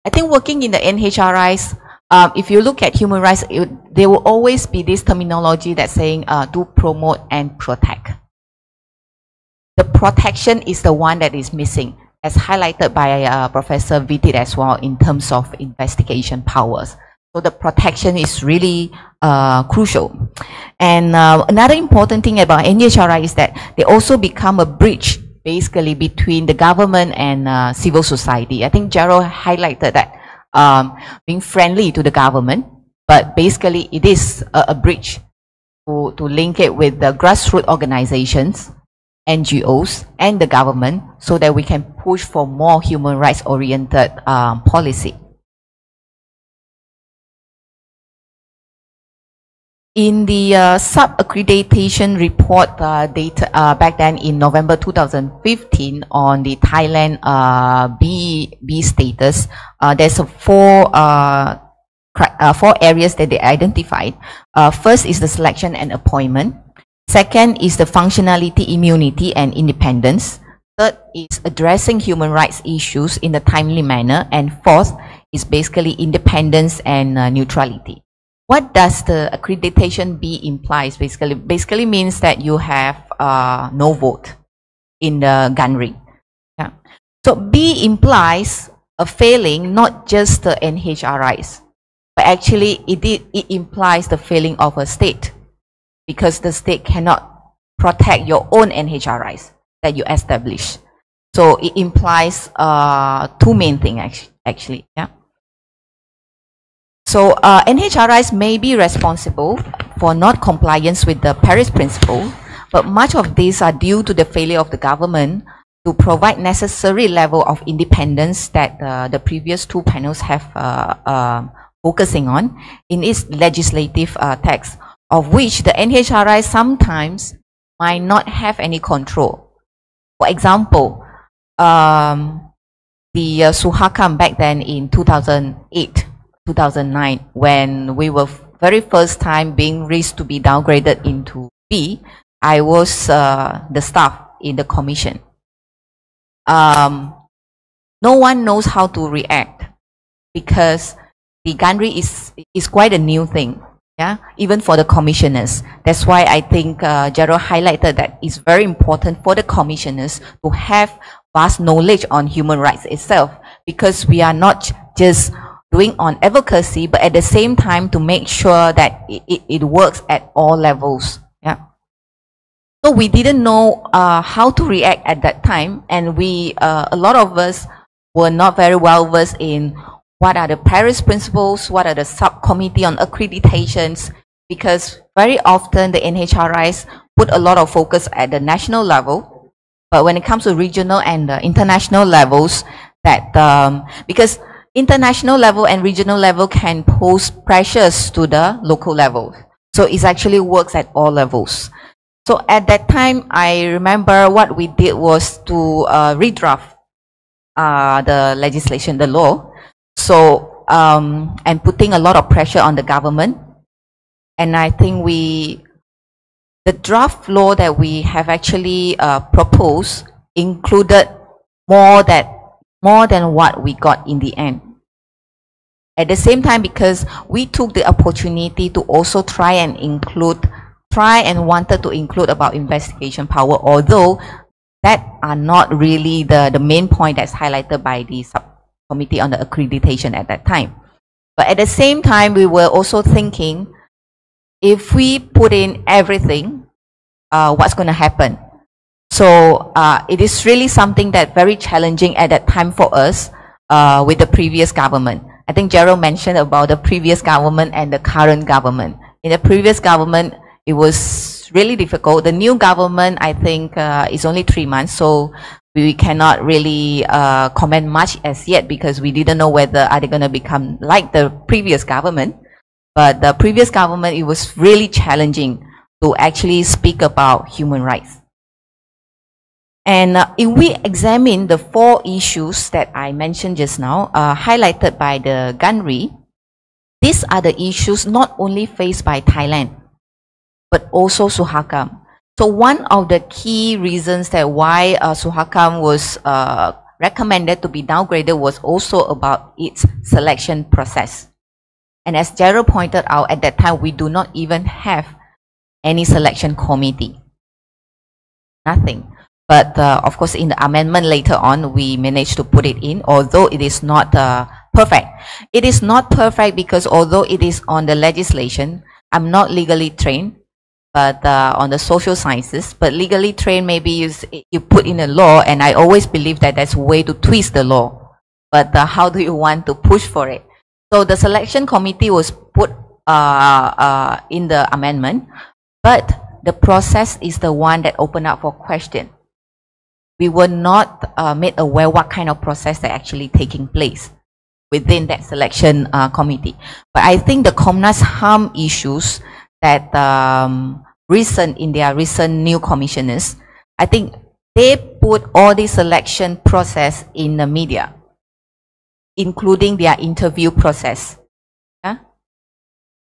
I think working in the NHRIs, if you look at human rights, there will always be this terminology that's saying to promote and protect. The protection is the one that is missing, as highlighted by Professor Vitit as well in terms of investigation powers. So the protection is really crucial. And another important thing about NHRI is that they also become a bridge basically between the government and civil society. I think Gerald highlighted that being friendly to the government, but basically it is a bridge to link it with the grassroots organizations, NGOs, and the government, so that we can push for more human rights oriented policy. In the sub-accreditation report data back then in November 2015 on the Thailand B status, there's four areas that they identified. First is the selection and appointment. Second is the functionality, immunity, and independence. Third is addressing human rights issues in a timely manner. And fourth is basically independence and neutrality. What does the accreditation B implies? Basically means that you have no vote in the GANRI. Yeah. So B implies a failing, not just the NHRIs, but actually it implies the failing of a state, because the state cannot protect your own NHRIs that you establish. So it implies two main things actually. Yeah. So NHRIs may be responsible for not compliance with the Paris Principle, but much of these are due to the failure of the government to provide necessary level of independence that the previous two panels have focusing on in its legislative text, of which the NHRI sometimes might not have any control. For example, the Suhakam back then in 2008, 2009, when we were very first time being raised to be downgraded into B, I was the staff in the commission. No one knows how to react because the Gandri is quite a new thing, yeah, even for the commissioners. That's why I think Gerald highlighted that it's very important for the commissioners to have vast knowledge on human rights itself, because we are not just doing on advocacy, but at the same time to make sure that it works at all levels. Yeah. So we didn't know how to react at that time, and a lot of us were not very well versed in what are the Paris Principles, what are the subcommittee on accreditations, because very often the NHRIs put a lot of focus at the national level, but when it comes to regional and international levels, that because international level and regional level can pose pressures to the local level, so it actually works at all levels. So at that time, I remember what we did was to redraft the legislation, the law. So, and putting a lot of pressure on the government. And I think the draft law that we have actually proposed included more than what we got in the end. At the same time, because we took the opportunity to also try and wanted to include about investigation power, although that are not really the main point that's highlighted by the subcommittee on the accreditation at that time. But at the same time, we were also thinking, if we put in everything, what's going to happen? So it is really something that very challenging at that time for us with the previous government. I think Gerald mentioned about the previous government and the current government. In the previous government, it was really difficult. The new government, I think, is only 3 months, so we cannot really comment much as yet, because we didn't know whether are they going to become like the previous government. But the previous government, it was really challenging to actually speak about human rights. And if we examine the 4 issues that I mentioned just now, highlighted by the Gandri, these are the issues not only faced by Thailand, but also Suhakam. So one of the key reasons that why Suhakam was recommended to be downgraded was also about its selection process. And as Gerald pointed out, at that time, we do not even have any selection committee. Nothing. But of course, in the amendment later on, we managed to put it in, although it is not perfect. It is not perfect because although it is on the legislation, I'm not legally trained, but on the social sciences, but legally trained, maybe you put in a law, and I always believe that that's a way to twist the law. But how do you want to push for it? So the selection committee was put in the amendment, but the process is the one that opened up for question. We were not made aware what kind of process that actually taking place within that selection committee. But I think the Komnas HAM issues that in their recent new commissioners, I think they put all the selection process in the media, including their interview process.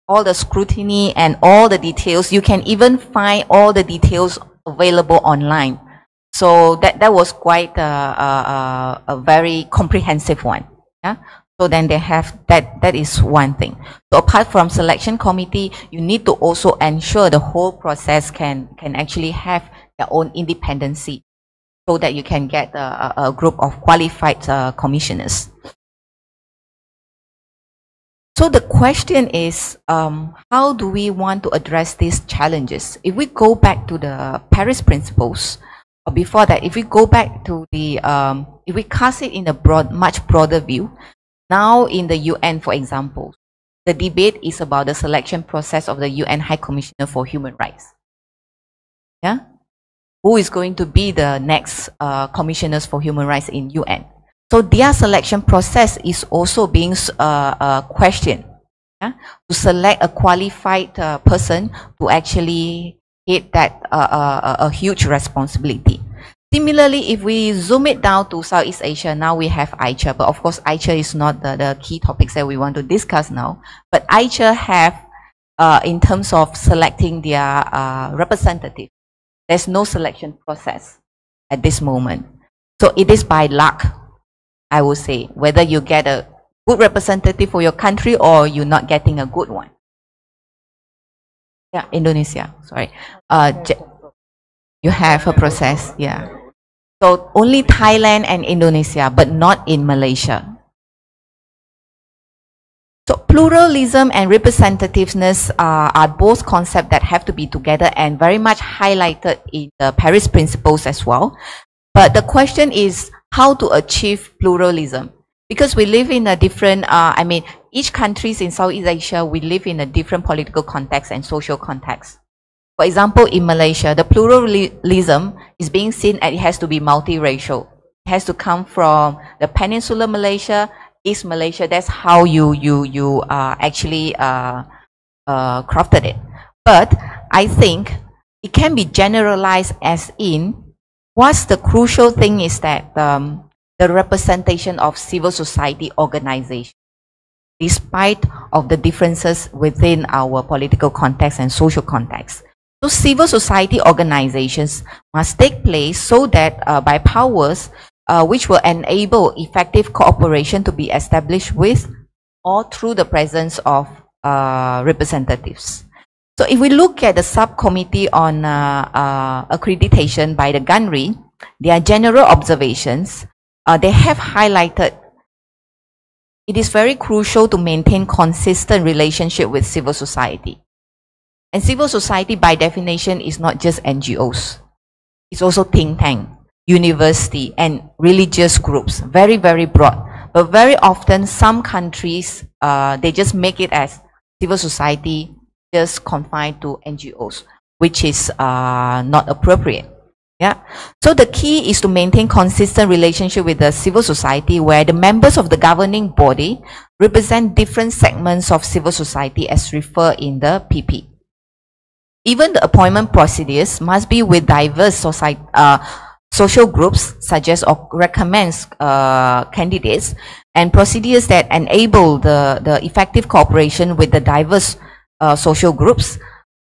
All the scrutiny and all the details, you can even find all the details available online. So that was quite a very comprehensive one. Yeah? So then they have that is one thing. So apart from selection committee, you need to also ensure the whole process can actually have their own independency, so that you can get a group of qualified commissioners. So the question is, how do we want to address these challenges? If we go back to the Paris Principles, or before that, if we go back to the, if we cast it in a much broader view, now in the UN, for example, the debate is about the selection process of the UN High Commissioner for Human Rights. Yeah, who is going to be the next commissioners for human rights in UN? So their selection process is also being questioned, yeah? To select a qualified person to actually head that a huge responsibility. Similarly, if we zoom it down to Southeast Asia, now we have ICHA, but of course ICHA is not the key topics that we want to discuss now. But ICHA have, in terms of selecting their representative, there's no selection process at this moment. So it is by luck, I would say, whether you get a good representative for your country or you're not getting a good one. Yeah, Indonesia, sorry. You have a process, yeah. So only Thailand and Indonesia, but not in Malaysia. So pluralism and representativeness are both concepts that have to be together and very much highlighted in the Paris Principles as well. But the question is how to achieve pluralism, because we live in a different, I mean, each countries in Southeast Asia, we live in a different political context and social context. For example, in Malaysia, the pluralism is being seen as it has to be multiracial. It has to come from the Peninsular Malaysia, East Malaysia. That's how you actually crafted it. But I think it can be generalized as in, what's the crucial thing is that the representation of civil society organizations, despite of the differences within our political context and social context. So civil society organizations must take place so that by powers which will enable effective cooperation to be established with or through the presence of representatives. So if we look at the subcommittee on accreditation by the GANRI, their general observations, they have highlighted it is very crucial to maintain consistent relationship with civil society. And civil society by definition is not just NGOs. It's also think tank, university, and religious groups. Very, very broad. But very often some countries, they just make it as civil society just confined to NGOs, which is not appropriate. Yeah. So the key is to maintain consistent relationship with the civil society where the members of the governing body represent different segments of civil society as referred in the PP. Even the appointment procedures must be with diverse social groups, suggest or recommends candidates, and procedures that enable the effective cooperation with the diverse social groups.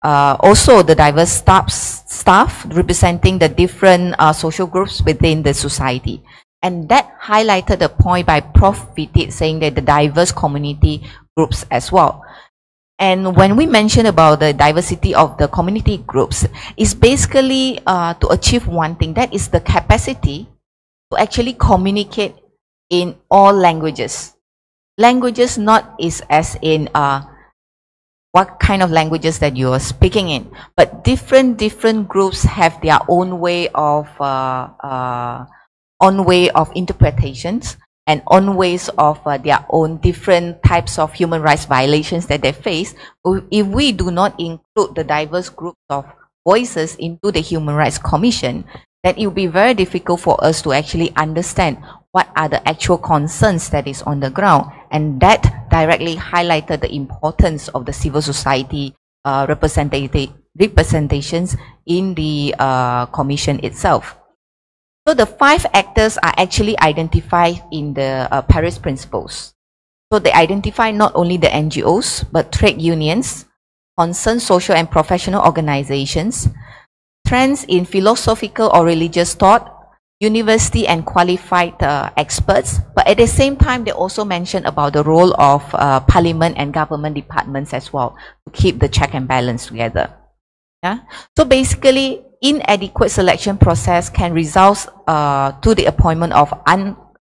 Also the diverse staff representing the different social groups within the society. And that highlighted the point by Prof. Vitit saying that the diverse community groups as well. And when we mention about the diversity of the community groups, it's basically to achieve one thing, that is the capacity to actually communicate in all languages. Languages not is as in what kind of languages that you are speaking in, but different groups have their own way of interpretations and own ways of their own different types of human rights violations that they face. If we do not include the diverse groups of voices into the Human Rights Commission, then it will be very difficult for us to actually understand what are the actual concerns that is on the ground. And that directly highlighted the importance of the civil society representations in the commission itself. So the 5 actors are actually identified in the Paris Principles. So they identify not only the NGOs, but trade unions, concerned social and professional organizations, trends in philosophical or religious thought, university and qualified experts. But at the same time, they also mention about the role of parliament and government departments as well to keep the check and balance together. Yeah. So basically, inadequate selection process can result to the appointment of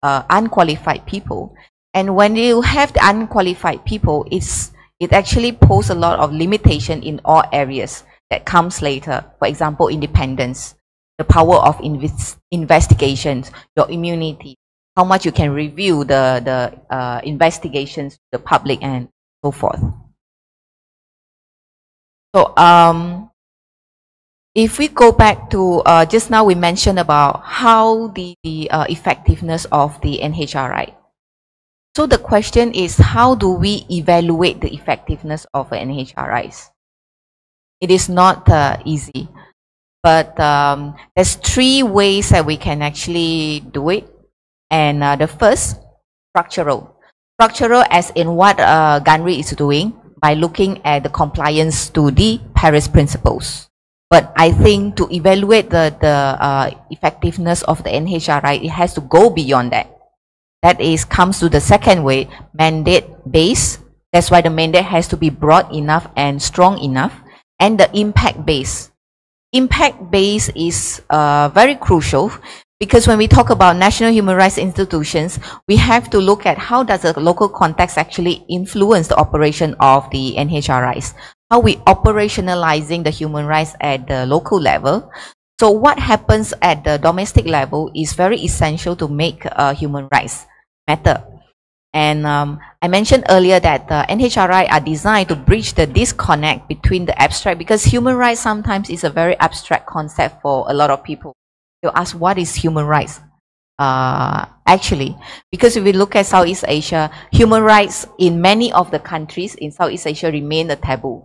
unqualified people, And when you have the unqualified people, it actually poses a lot of limitation in all areas that comes later. For example, independence, the power of investigations, your immunity, how much you can review the investigations to the public and so forth. So if we go back to just now we mentioned about how the effectiveness of the NHRI. So the question is, how do we evaluate the effectiveness of NHRIs? It is not easy, but there's 3 ways that we can actually do it. And the first, structural. Structural as in what GANRI is doing by looking at the compliance to the Paris Principles. But I think to evaluate the effectiveness of the NHRI, it has to go beyond that. That is, comes to the second way, mandate-based. That's why the mandate has to be broad enough and strong enough. And the impact-based. Impact-based is very crucial because when we talk about national human rights institutions, we have to look at how does the local context actually influence the operation of the NHRIs. How we operationalizing the human rights at the local level. So what happens at the domestic level is very essential to make human rights matter. And I mentioned earlier that the NHRI are designed to bridge the disconnect between the abstract, because human rights sometimes is a very abstract concept for a lot of people. You ask, what is human rights? Actually, because if we look at Southeast Asia, human rights in many of the countries in Southeast Asia remain a taboo.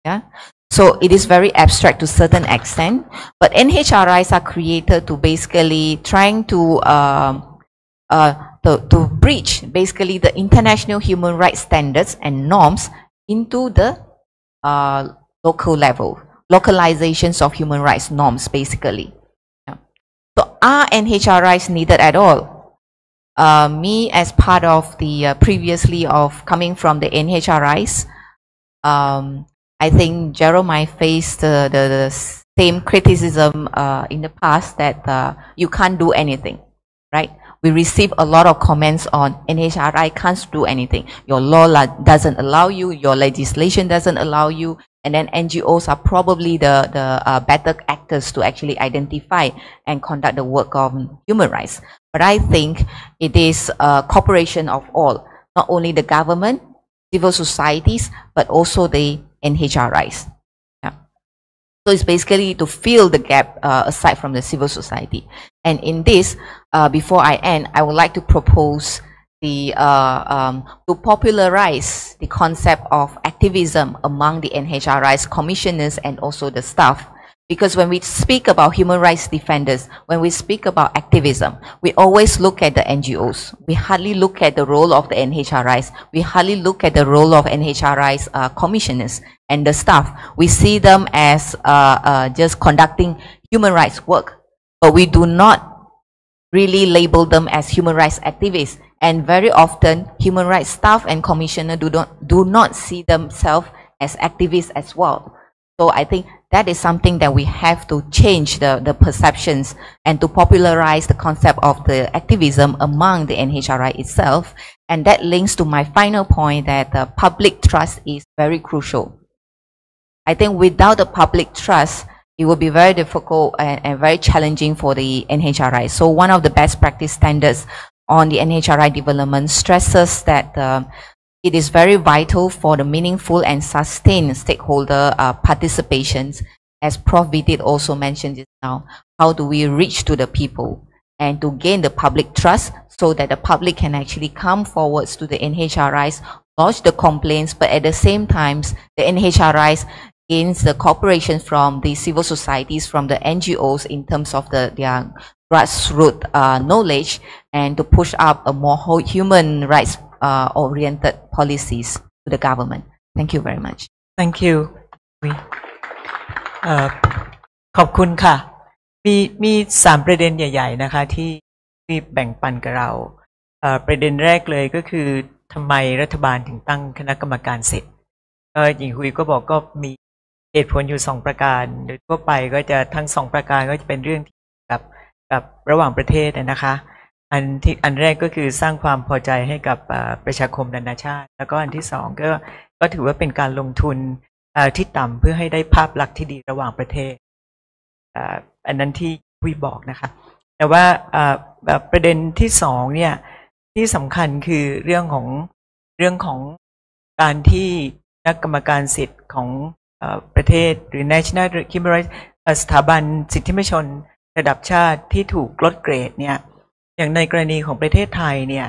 Yeah. So it is very abstract to a certain extent, but NHRIs are created to basically trying to bridge basically the international human rights standards and norms into the local level, localizations of human rights norms basically. Yeah. So are NHRIs needed at all? Me as part of the previously of coming from the NHRIs, I think Gerald might face the same criticism in the past that you can't do anything, right? We receive a lot of comments on NHRI can't do anything. Your law doesn't allow you, your legislation doesn't allow you, and then NGOs are probably the better actors to actually identify and conduct the work of human rights. But I think it is a cooperation of all, not only the government, civil societies, but also the NHRIs. Yeah. So it's basically to fill the gap aside from the civil society. And in this, before I end, I would like to propose the to popularize the concept of activism among the NHRIs commissioners and also the staff. Because when we speak about human rights defenders, when we speak about activism, we always look at the NGOs. We hardly look at the role of the NHRIs. We hardly look at the role of NHRIs commissioners and the staff. We see them as just conducting human rights work, but we do not really label them as human rights activists. And very often, human rights staff and commissioners do not see themselves as activists as well. So I think that is something that we have to change the perceptions and to popularize the concept of the activism among the NHRI itself. And that links to my final point that the public trust is very crucial. I think without the public trust, it will be very difficult and very challenging for the NHRI. So one of the best practice standards on the NHRI development stresses that it is very vital for the meaningful and sustained stakeholder participations. As Prof. Vidit also mentioned just now, how do we reach to the people and to gain the public trust so that the public can actually come forwards to the NHRIs, lodge the complaints, but at the same time, the NHRIs gains the cooperation from the civil societies, from the NGOs in terms of their grassroots knowledge, and to push up a more human rights oriented policies to the government. Thank you very much. Thank you. ขอบคุณค่ะมี3ประเด็นใหญ่ๆนะคะที่แบ่งปันกับเราประเด็นแรกเลยก็คือทำไมรัฐบาลถึงตั้งคณะกรรมการเสร็จหญิงหุยก็บอกก็มีเหตุผลอยู่2ประการโดยทั่วไปก็จะทั้ง2ประการก็จะเป็นเรื่องที่กับระหว่างประเทศนะคะ อันแรกก็คือสร้างความพอใจให้กับประชาคมนานาชาติแล้วก็อันที่สองก็ถือว่าเป็นการลงทุนที่ต่ำเพื่อให้ได้ภาพลักษณ์ที่ดีระหว่างประเทศอันนั้นที่คุยบอกนะคะแต่ว่าประเด็นที่สองเนี่ยที่สำคัญคือเรื่องของการที่คณะกรรมการสิทธิ์ของประเทศหรือ National Human Rights สถาบันสิทธิมนุษยชนระดับชาติที่ถูกลดเกรดเนี่ยอย่างในกรณีของประเทศไทยเนี่ย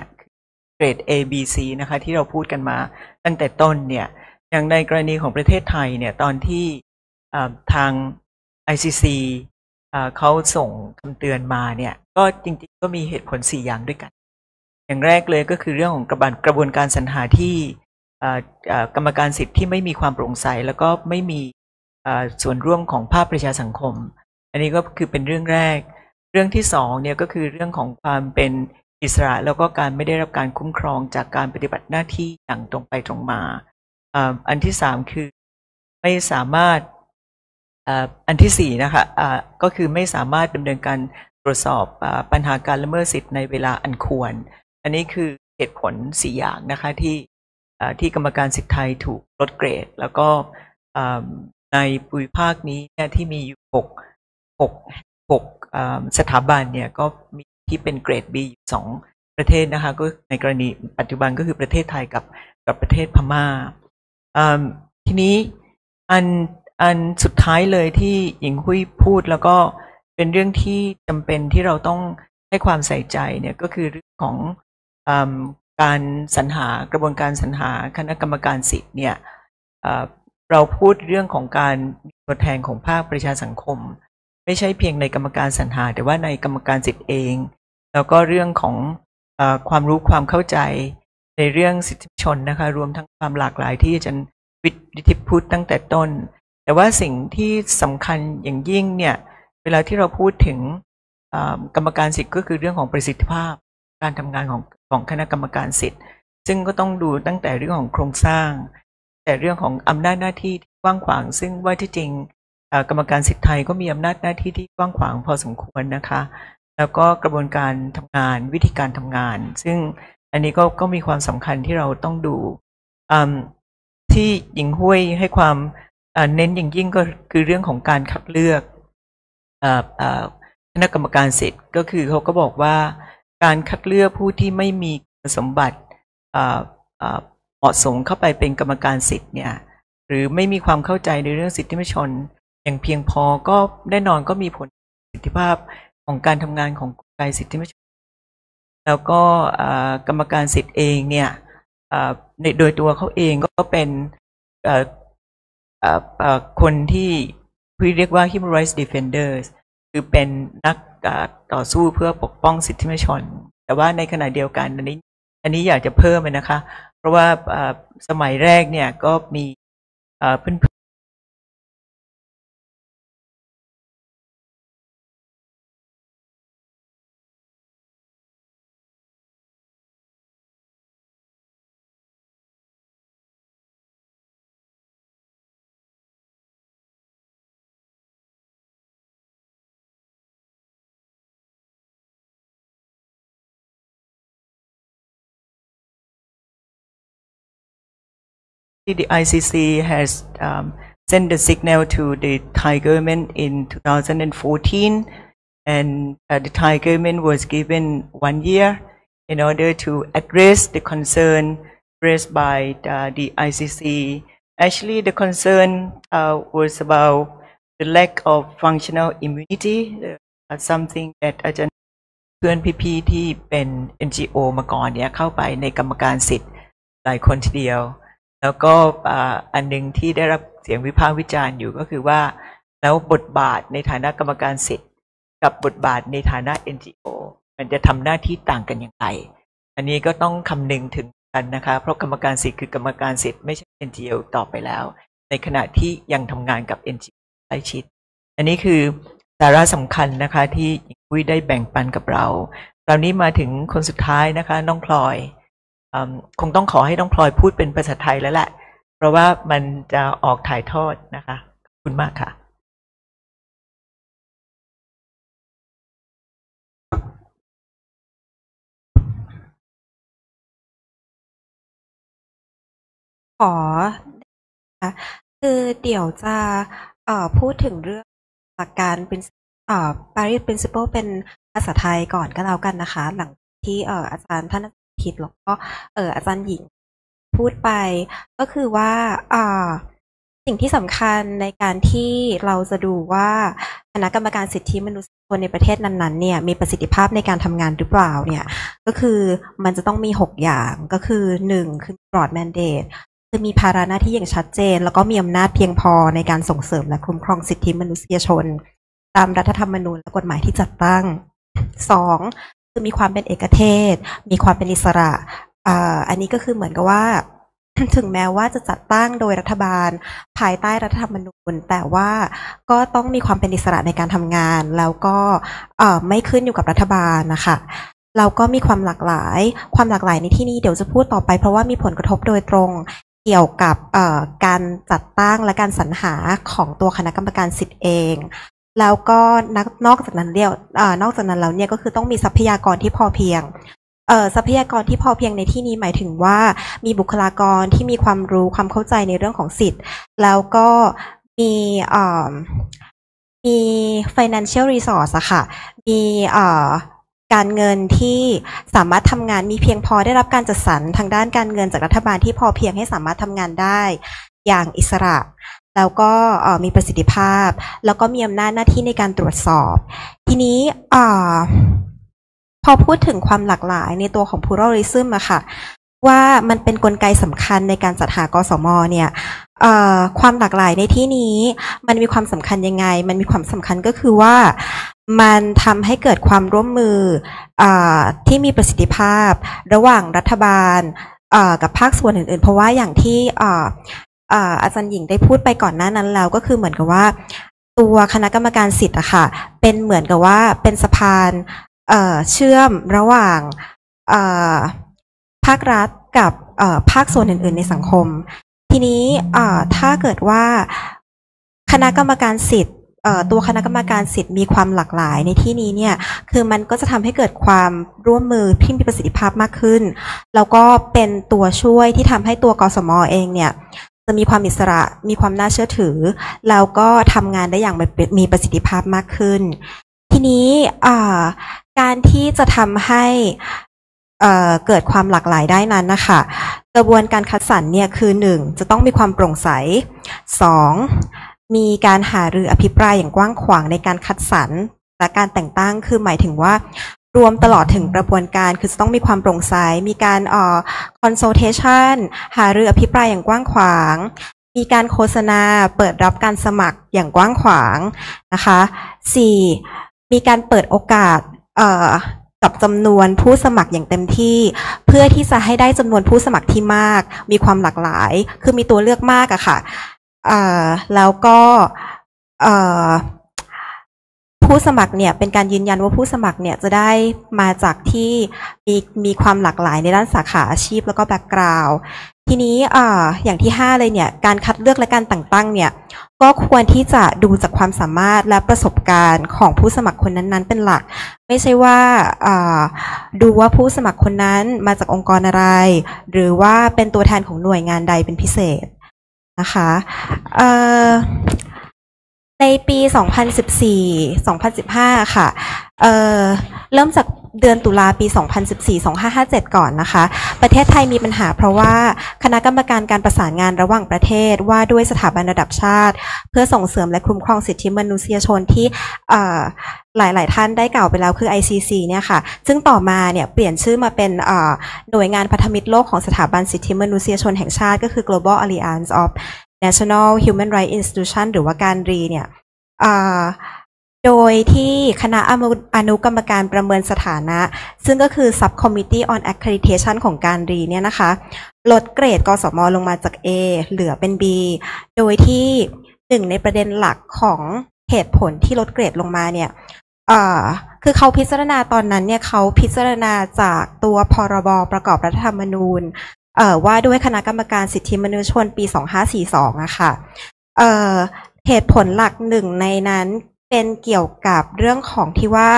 เกรด A B C นะคะที่เราพูดกันมาตั้งแต่ต้นเนี่ยอย่างในกรณีของประเทศไทยเนี่ยตอนที่ทาง ICC เขาส่งคำเตือนมาเนี่ยก็จริงๆก็มีเหตุผล4อย่างด้วยกันอย่างแรกเลยก็คือเรื่องของกระบวนการสรรหาที่กรรมการสิทธิ์ที่ไม่มีความโปร่งใสแล้วก็ไม่มีส่วนร่วมของภาคประชาสังคมอันนี้ก็คือเป็นเรื่องแรกเรื่องที่สองเนี่ยก็คือเรื่องของความเป็นอิสระแล้วก็การไม่ได้รับการคุ้มครองจากการปฏิบัติหน้าที่อย่างตรงไปตรงมาอันที่สามคือไม่สามารถอันที่สี่นะคะก็คือไม่สามารถดำเนินการตรวจสอบปัญหาการละเมิดสิทธิ์ในเวลาอันควรอันนี้คือเหตุผล4อย่างนะคะที่กรรมการสิทธิ์ไทยถูกลดเกรดแล้วก็ในภูมิภาคนี้เนี่ยที่มีอยู่6สถาบันเนี่ยก็มีที่เป็นเกรด B อยู่2ประเทศนะคะก็ในกรณีปัจจุบันก็คือประเทศไทยกับประเทศพม่าทีนี้อันสุดท้ายเลยที่หญิงหุ้ยพูดแล้วก็เป็นเรื่องที่จำเป็นที่เราต้องให้ความใส่ใจเนี่ยก็คือเรื่องของการสรรหากระบวนการสรรหาคณะกรรมการสิทธิ์เนี่ยเราพูดเรื่องของการมีตัวแทนของภาคประชาสังคมไม่ใช่เพียงในกรรมการสรรหาแต่ว่าในกรรมการสิทธิ์เองแล้วก็เรื่องของความรู้ความเข้าใจในเรื่องสิทธิชนนะคะรวมทั้งความหลากหลายที่อาจารย์วิทิพย์พูดตั้งแต่ต้นแต่ว่าสิ่งที่สำคัญอย่างยิ่งเนี่ยเวลาที่เราพูดถึงกรรมการสิทธิ์ก็คือเรื่องของประสิทธิภาพการทำงานของคณะกรรมการสิทธิ์ซึ่งก็ต้องดูตั้งแต่เรื่องของโครงสร้างแต่เรื่องของอำนาจหน้าที่ที่กว้างขวางซึ่งว่าที่จริงกรรมการสิทธิ์ไทยก็มีอำนาจหน้าที่ที่กว้างขวางพอสมควรนะคะแล้วก็กระบวนการทำงานวิธีการทำงานซึ่งอันนี้ก็มีความสำคัญที่เราต้องดูที่หญิงห้วยให้ความเน้นอย่างยิ่งก็คือเรื่องของการคัดเลือกคณะกรรมการสิทธิ์ก็คือเขาก็บอกว่าการคัดเลือกผู้ที่ไม่มีคุณสมบัติเหมาะสมเข้าไปเป็นกรรมการสิทธิ์เนี่ยหรือไม่มีความเข้าใจในเรื่องสิทธิมนุษยชนอย่างเพียงพอก็แน่นอนก็มีผลประสิทธิภาพของการทำงานของกลไกสิทธิมนุษยชนแล้วก็กรรมการสิทธิ์เองเนี่ยโดยตัวเขาเองก็เป็นคนที่เรียกว่า Human Rights Defenders คือเป็นนักต่อสู้เพื่อปกป้องสิทธิมนุษยชนแต่ว่าในขณะเดียวกันอันนี้อยากจะเพิ่มนะคะเพราะว่าสมัยแรกเนี่ยก็มีเพื่อนThe ICC has sent a signal to the Thai government in 2014, and the Thai government was given 1 year in order to address the concern raised by the ICC. Actually, the concern was about the lack of functional immunity, something that อาจารย์เพื่อนพี่ๆที่เป็น NGO มาก่อนเนี่ยเข้าไปในกรรมการสิทธิ์หลายคนทีเดียวแล้วก็อันหนึ่งที่ได้รับเสียงวิพากษ์วิจารณ์อยู่ก็คือว่าแล้วบทบาทในฐานะกรรมการสิทธิ์กับบทบาทในฐานะ NGO มันจะทำหน้าที่ต่างกันอย่างไรอันนี้ก็ต้องคำนึงถึงกันนะคะเพราะกรรมการสิทธิ์คือกรรมการสิทธิ์ไม่ใช่ NGO ต่อไปแล้วในขณะที่ยังทำงานกับ NGO ใกล้ชิดอันนี้คือสาระสำคัญนะคะที่หญิงอุ้ยได้แบ่งปันกับเราคราวนี้มาถึงคนสุดท้ายนะคะน้องพลอยคงต้องขอให้น้องพลอยพูดเป็นภาษาไทยแล้วแหละเพราะว่ามันจะออกถ่ายทอดนะคะขอบคุณมากค่ะ ขอคือเดี๋ยวจะพูดถึงเรื่องหลักการเป็นParis Principle เป็นภาษาไทยก่อนก็แล้วกันนะคะหลังที่อาจารย์ท่านคิดแล้วก็อาจารย์หญิงพูดไปก็คือว่าสิ่งที่สำคัญในการที่เราจะดูว่าคณะกรรมการสิทธิมนุษยชนในประเทศนั้นๆเนี่ยมีประสิทธิภาพในการทำงานหรือเปล่าเนี่ยก็คือมันจะต้องมี6อย่างก็คือ1คือ broad mandate คือมีภาระหน้าที่อย่างชัดเจนแล้วก็มีอำนาจเพียงพอในการส่งเสริมและคุ้มครองสิทธิมนุษยชนตามรัฐธรรมนูญและกฎหมายที่จัดตั้ง2คือมีความเป็นเอกเทศมีความเป็นอิสระอันนี้ก็คือเหมือนกับว่า ถึงแม้ว่าจะจัดตั้งโดยรัฐบาลภายใต้รัฐธรรมนูญแต่ว่าก็ต้องมีความเป็นอิสระในการทำงานแล้วก็ไม่ขึ้นอยู่กับรัฐบาลนะคะเราก็มีความหลากหลายในที่นี้เดี๋ยวจะพูดต่อไปเพราะว่ามีผลกระทบโดยตรงเกี่ยวกับการจัดตั้งและการสรรหาของตัวคณะกรรมการสิทธิ์เองแล้วก็นอกจากนั้นแล้วเนี่ยก็คือต้องมีทรัพยากรที่พอเพียงทรัพยากรที่พอเพียงในที่นี้หมายถึงว่ามีบุคลากรที่มีความรู้ความเข้าใจในเรื่องของสิทธิ์แล้วก็มี financial resource อะค่ะมีการเงินที่สามารถทำงานมีเพียงพอได้รับการจัดสรรทางด้านการเงินจากรัฐบาลที่พอเพียงให้สามารถทำงานได้อย่างอิสระแล้วก็มีประสิทธิภาพแล้วก็มีอำนาจหน้าที่ในการตรวจสอบทีนี้พอพูดถึงความหลากหลายในตัวของ pluralism อะค่ะว่ามันเป็นกลไกสำคัญในการจัดหากสม.เนี่ยความหลากหลายในที่นี้มันมีความสำคัญยังไงมันมีความสำคัญก็คือว่ามันทำให้เกิดความร่วมมือที่มีประสิทธิภาพระหว่างรัฐบาลกับภาคส่วนอื่นๆเพราะว่าอย่างที่อาจารย์หญิงได้พูดไปก่อนหน้านั้นแล้วก็คือเหมือนกับว่าตัวคณะกรรมการสิทธิ์อะค่ะเป็นเหมือนกับว่าเป็นสะพานเชื่อมระหว่างภาครัฐกับภาคส่วนอื่นๆในสังคมทีนี้ถ้าเกิดว่าคณะกรรมการสิทธิ์ตัวคณะกรรมการสิทธิ์มีความหลากหลายในที่นี้เนี่ยคือมันก็จะทำให้เกิดความร่วมมือที่มีประสิทธิภาพมากขึ้นแล้วก็เป็นตัวช่วยที่ทำให้ตัวกสม.เองเนี่ยจะมีความอิสระมีความน่าเชื่อถือแล้วก็ทำงานได้อย่างมีประสิทธิภาพมากขึ้นทีนี้การที่จะทำให้เกิดความหลากหลายได้นั้นนะคะกระบวนการคัดสรรเนี่ยคือ1จะต้องมีความโปร่งใส2มีการหารืออภิปรายอย่างกว้างขวางในการคัดสรรและการแต่งตั้งคือหมายถึงว่ารวมตลอดถึงกระบวนการคือจะต้องมีความโปร่งใสมีการconsultation หารืออภิปรายอย่างกว้างขวางมีการโฆษณาเปิดรับการสมัครอย่างกว้างขวางนะคะ4มีการเปิดโอกาสกับจำนวนผู้สมัครอย่างเต็มที่เพื่อที่จะให้ได้จำนวนผู้สมัครที่มากมีความหลากหลายคือมีตัวเลือกมากอะค่ะแล้วก็ผู้สมัครเนี่ยเป็นการยืนยันว่าผู้สมัครเนี่ยจะได้มาจากที่มีความหลากหลายในด้านสาขาอาชีพแล้วก็แบ็กกราวด์ทีนี้อย่างที่5เลยเนี่ยการคัดเลือกและการแต่งตั้งเนี่ยก็ควรที่จะดูจากความสามารถและประสบการณ์ของผู้สมัครคนนั้นๆเป็นหลักไม่ใช่ว่าดูว่าผู้สมัครคนนั้นมาจากองค์กรอะไรหรือว่าเป็นตัวแทนของหน่วยงานใดเป็นพิเศษนะคะในปี 2014-2015 ค่ะเริ่มจากเดือนตุลาปี 2014-2557 ก่อนนะคะประเทศไทยมีปัญหาเพราะว่าคณะกรรมการการประสานงานระหว่างประเทศว่าด้วยสถาบันระดับชาติเพื่อส่งเสริมและคุ้มครองสิทธิมนุษยชนที่หลายๆท่านได้กล่าวไปแล้วคือ ICC เนี่ยค่ะซึ่งต่อมาเนี่ยเปลี่ยนชื่อมาเป็นหน่วยงานพันธมิตรโลกของสถาบันสิทธิมนุษยชนแห่งชาติก็คือ Global Alliance of National Human Rights Institution หรือว่าการรีเนี่ยโดยที่คณะอนุกรรมการประเมินสถานะซึ่งก็คือ Subcommittee on Accreditation ของการรีเนี่ยนะคะลดเกรดกสม.ลงมาจาก A เหลือเป็น B โดยที่หนึ่งในประเด็นหลักของเหตุผลที่ลดเกรดลงมาเนี่ยคือเขาพิจารณาตอนนั้นเนี่ยเขาพิจารณาจากตัวพรบประกอบรัฐธรรมนูญว่าด้วยคณะกรรมการสิทธิมนุษยชนปี 2542อะค่ะเหตุผลหลักหนึ่งในนั้นเป็นเกี่ยวกับเรื่องของที่ว่า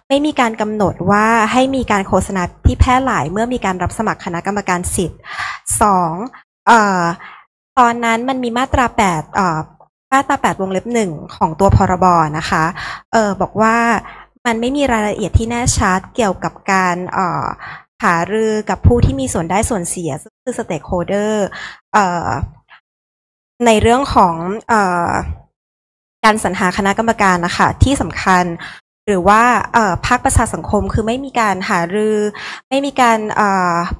ไม่มีการกำหนดว่าให้มีการโฆษณาที่แพร่หลายเมื่อมีการรับสมัครคณะกรรมการสิทธิ์2 ตอนนั้นมันมีมาตรา8 วงเล็บ 1ของตัวพรบนะคะบอกว่ามันไม่มีรายละเอียดที่แน่ชัดเกี่ยวกับการหารือกับผู้ที่มีส่วนได้ส่วนเสียคือ stakeholder ในเรื่องของการสรรหาคณะกรรมการนะคะที่สำคัญหรือว่าภาคประชาสังคมคือไม่มีการหารือไม่มีการ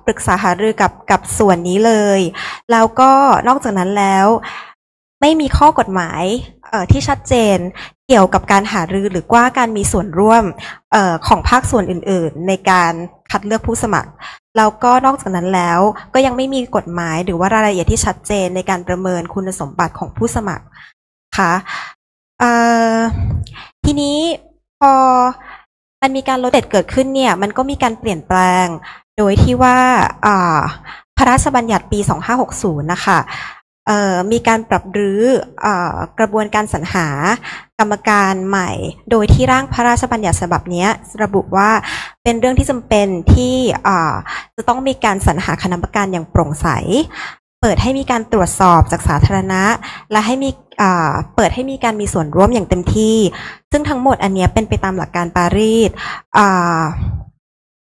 ปรึกษาหารือกับส่วนนี้เลยแล้วก็นอกจากนั้นแล้วไม่มีข้อกฎหมายที่ชัดเจนเกี่ยวกับการหารือหรือว่าการมีส่วนร่วมของภาคส่วนอื่นๆในการคัดเลือกผู้สมัครแล้วก็นอกจากนั้นแล้วก็ยังไม่มีกฎหมายหรือว่ารายละเอียดที่ชัดเจนในการประเมินคุณสมบัติของผู้สมัครค่ะทีนี้พอมันมีการลดเด็ดเกิดขึ้นเนี่ยมันก็มีการเปลี่ยนแปลงโดยที่ว่าพระราชบัญญัติปี 2560 นะคะมีการปรับรื้อกระบวนการสรรหากรรมการใหม่โดยที่ร่างพระราชบัญญัติฉบับนี้ระบุว่าเป็นเรื่องที่จำเป็นที่จะต้องมีการสรรหาคณะกรรมการอย่างโปร่งใสเปิดให้มีการตรวจสอบจากสาธารณะและให้มีเปิดให้มีการมีส่วนร่วมอย่างเต็มที่ซึ่งทั้งหมดอันนี้เป็นไปตามหลักการปารีส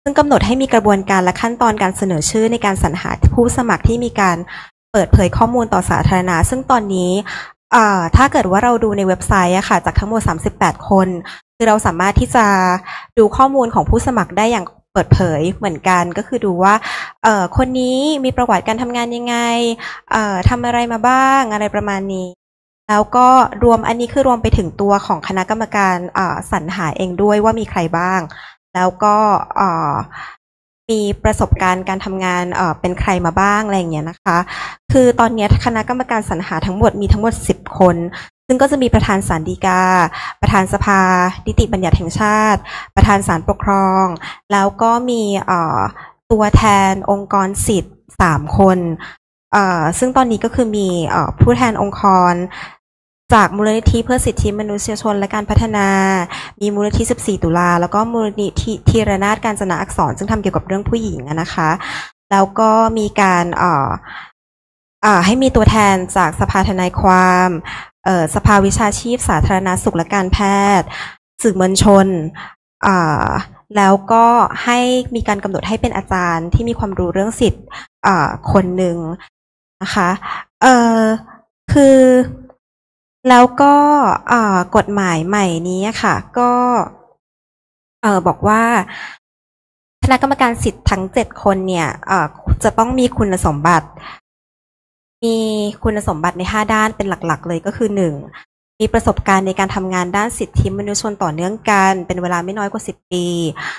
ซึ่งกำหนดให้มีกระบวนการและขั้นตอนการเสนอชื่อในการสรรหาผู้สมัครที่มีการเปิดเผยข้อมูลต่อสาธารณะซึ่งตอนนี้ถ้าเกิดว่าเราดูในเว็บไซต์อะค่ะจากทั้งหมด38 คนคือเราสามารถที่จะดูข้อมูลของผู้สมัครได้อย่างเปิดเผยเหมือนกันก็คือดูว่าคนนี้มีประวัติการทำงานยังไงทำอะไรมาบ้างอะไรประมาณนี้แล้วก็รวมอันนี้คือรวมไปถึงตัวของคณะกรรมการสรรหาเองด้วยว่ามีใครบ้างแล้วก็มีประสบการณ์การทำงานเป็นใครมาบ้างอะไรอย่างเงี้ยนะคะคือตอนนี้คณะกรรมการสรรหาทั้งหมดมีทั้งหมด10 คนซึ่งก็จะมีประธานศาลฎีกาประธานสภานิติบัญญัติแห่งชาติประธานศาลปกครองแล้วก็มีตัวแทนองค์กรสิทธิ์3 คนซึ่งตอนนี้ก็คือมีผู้แทนองค์กรจากมูลนิธิเพื่อสิทธิมนุษยชนและการพัฒนามีมูลนิธิ14 ตุลาแล้วก็มูลนิธิธีรนาถกาญจนาอักษรซึ่งทำเกี่ยวกับเรื่องผู้หญิงนะคะแล้วก็มีการให้มีตัวแทนจากสภาทนายความสภาวิชาชีพสาธารณสุขและการแพทย์สื่อมวลชนแล้วก็ให้มีการกำหนดให้เป็นอาจารย์ที่มีความรู้เรื่องสิทธิ์คนหนึ่งนะคะคือแล้วก็กฎหมายใหม่นี้ค่ะก็บอกว่าคณะกรรมการสิทธิ์ทั้ง7 คนเนี่ยจะต้องมีคุณสมบัติใน5 ด้านเป็นหลักๆเลยก็คือ1มีประสบการณ์ในการทำงานด้านสิทธิมนุษยชนต่อเนื่องกันเป็นเวลาไม่น้อยกว่า10 ปี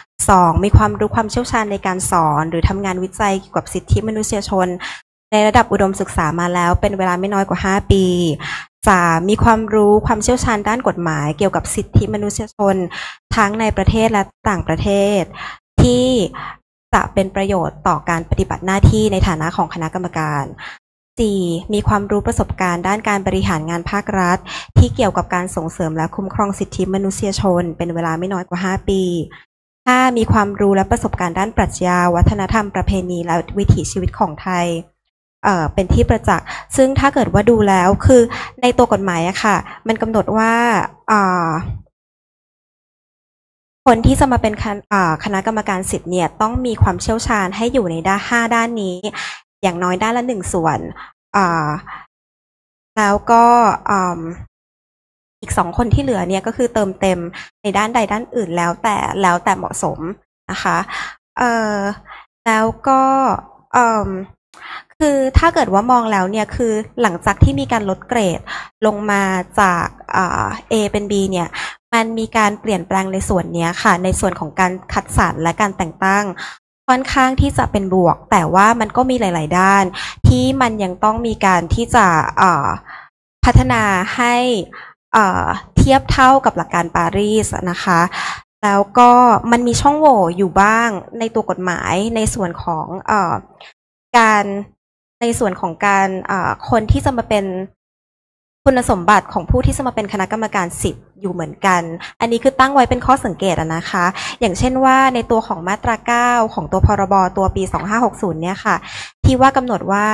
2มีความรู้ความเชี่ยวชาญในการสอนหรือทำงานวิจัยเกี่ยวกับสิทธิมนุษยชนในระดับอุดมศึกษามาแล้วเป็นเวลาไม่น้อยกว่า5 ปี3มีความรู้ความเชี่ยวชาญด้านกฎหมายเกี่ยวกับสิทธิมนุษยชนทั้งในประเทศและต่างประเทศที่จะเป็นประโยชน์ต่อการปฏิบัติหน้าที่ในฐานะของคณะกรรมการ4มีความรู้ประสบการณ์ด้านการบริหารงานภาครัฐที่เกี่ยวกับการส่งเสริมและคุ้มครองสิทธิมนุษยชนเป็นเวลาไม่น้อยกว่า5 ปี5มีความรู้และประสบการณ์ด้านปรัชญาวัฒนธรรมประเพณีและวิถีชีวิตของไทยเป็นที่ประจักษ์ซึ่งถ้าเกิดว่าดูแล้วคือในตัวกฎหมายอะค่ะมันกำหนดว่าคนที่จะมาเป็นคณะกรรมการสิทธิ์เนี่ยต้องมีความเชี่ยวชาญให้อยู่ใน5 ด้านนี้อย่างน้อยด้านละ1 ส่วนแล้วก็อีก2 คนที่เหลือเนี่ยก็คือเติมเต็มในด้านใดด้านอื่นแล้วแต่เหมาะสมนะคะแล้วก็คือถ้าเกิดว่ามองแล้วเนี่ยคือหลังจากที่มีการลดเกรดลงมาจากA เป็น B เนี่ยมันมีการเปลี่ยนแปลงในส่วนนี้ค่ะในส่วนของการคัดสรรและการแต่งตั้งค่อนข้างที่จะเป็นบวกแต่ว่ามันก็มีหลายๆด้านที่มันยังต้องมีการที่จะพัฒนาให้เทียบเท่ากับหลักการปารีสนะคะแล้วก็มันมีช่องโหว่อยู่บ้างในตัวกฎหมายในส่วนของการคนที่จะมาเป็น คุณสมบัติของผู้ที่จะมาเป็นคณะกรรมการสิทธิ์อยู่เหมือนกันอันนี้คือตั้งไว้เป็นข้อสังเกตนะคะอย่างเช่นว่าในตัวของมาตรา 9 ของตัวพรบตัวปี 2560 เนี่ยค่ะที่ว่ากำหนดว่า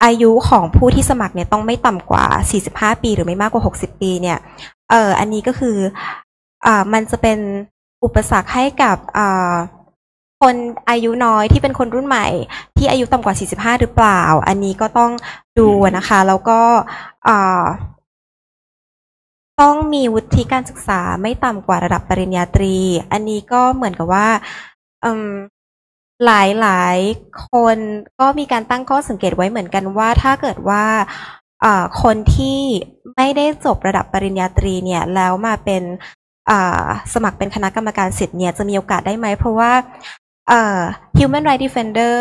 อายุของผู้ที่สมัครเนี่ยต้องไม่ต่ำกว่า 45 ปีหรือไม่มากกว่า 60 ปีเนี่ยอันนี้ก็คือมันจะเป็นอุปสรรคให้กับคนอายุน้อยที่เป็นคนรุ่นใหม่ที่อายุต่ำกว่า 45 หรือเปล่าอันนี้ก็ต้องดูนะคะแล้วก็ต้องมีวุฒิการศึกษาไม่ต่ำกว่าระดับปริญญาตรีอันนี้ก็เหมือนกับว่าหลายคนก็มีการตั้งข้อสังเกตไว้เหมือนกันว่าถ้าเกิดว่าคนที่ไม่ได้จบระดับปริญญาตรีเนี่ยแล้วมาเป็นสมัครเป็นคณะกรรมการสิทธิ์เนี่ยจะมีโอกาสได้ไหมเพราะว่าhuman rights defender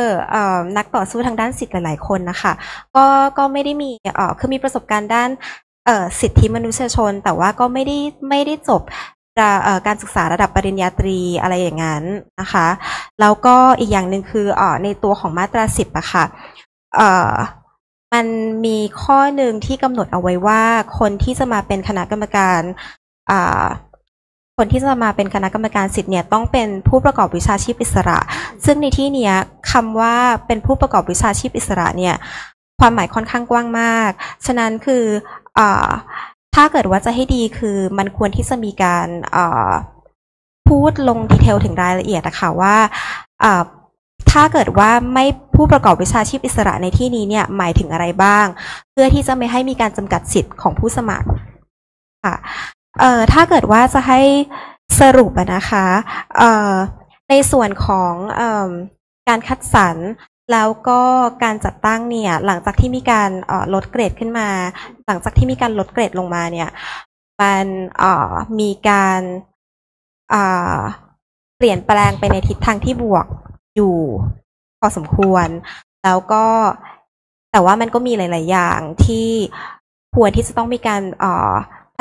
นักต่อสู้ทางด้านสิทธิ์หลายๆคนนะคะก็ไม่ได้มีคือมีประสบการณ์ด้านสิทธิมนุษยชนแต่ว่าก็ไม่ได้จบการศึกษาระดับปริญญาตรีอะไรอย่างนั้นนะคะแล้วก็อีกอย่างหนึ่งคือในตัวของมาตรา 10อะค่ะมันมีข้อหนึ่งที่กำหนดเอาไว้ว่าคนที่จะมาเป็นคณะกรรมการคนที่จะมาเป็นคณะกรรมการสิทธิ์เนี่ยต้องเป็นผู้ประกอบวิชาชีพอิสระซึ่งในที่นี้คำว่าเป็นผู้ประกอบวิชาชีพอิสระเนี่ยความหมายค่อนข้างกว้างมากฉะนั้นคือถ้าเกิดว่าจะให้ดีคือมันควรที่จะมีการพูดลงดีเทลถึงรายละเอียดนะคะว่าถ้าเกิดว่าไม่ผู้ประกอบวิชาชีพอิสระในที่นี้เนี่ยหมายถึงอะไรบ้างเพื่อที่จะไม่ให้มีการจำกัดสิทธิ์ของผู้สมัครค่ะถ้าเกิดว่าจะให้สรุปนะคะในส่วนของการคัดสรรแล้วก็การจัดตั้งเนี่ยหลังจากที่มีการลดเกรดขึ้นมาหลังจากที่มีการลดเกรดลงมาเนี่ยมันมีการเปลี่ยนแปลงไปในทิศทางที่บวกอยู่พอสมควรแล้วก็แต่ว่ามันก็มีหลายๆอย่างที่ควรที่จะต้องมีการ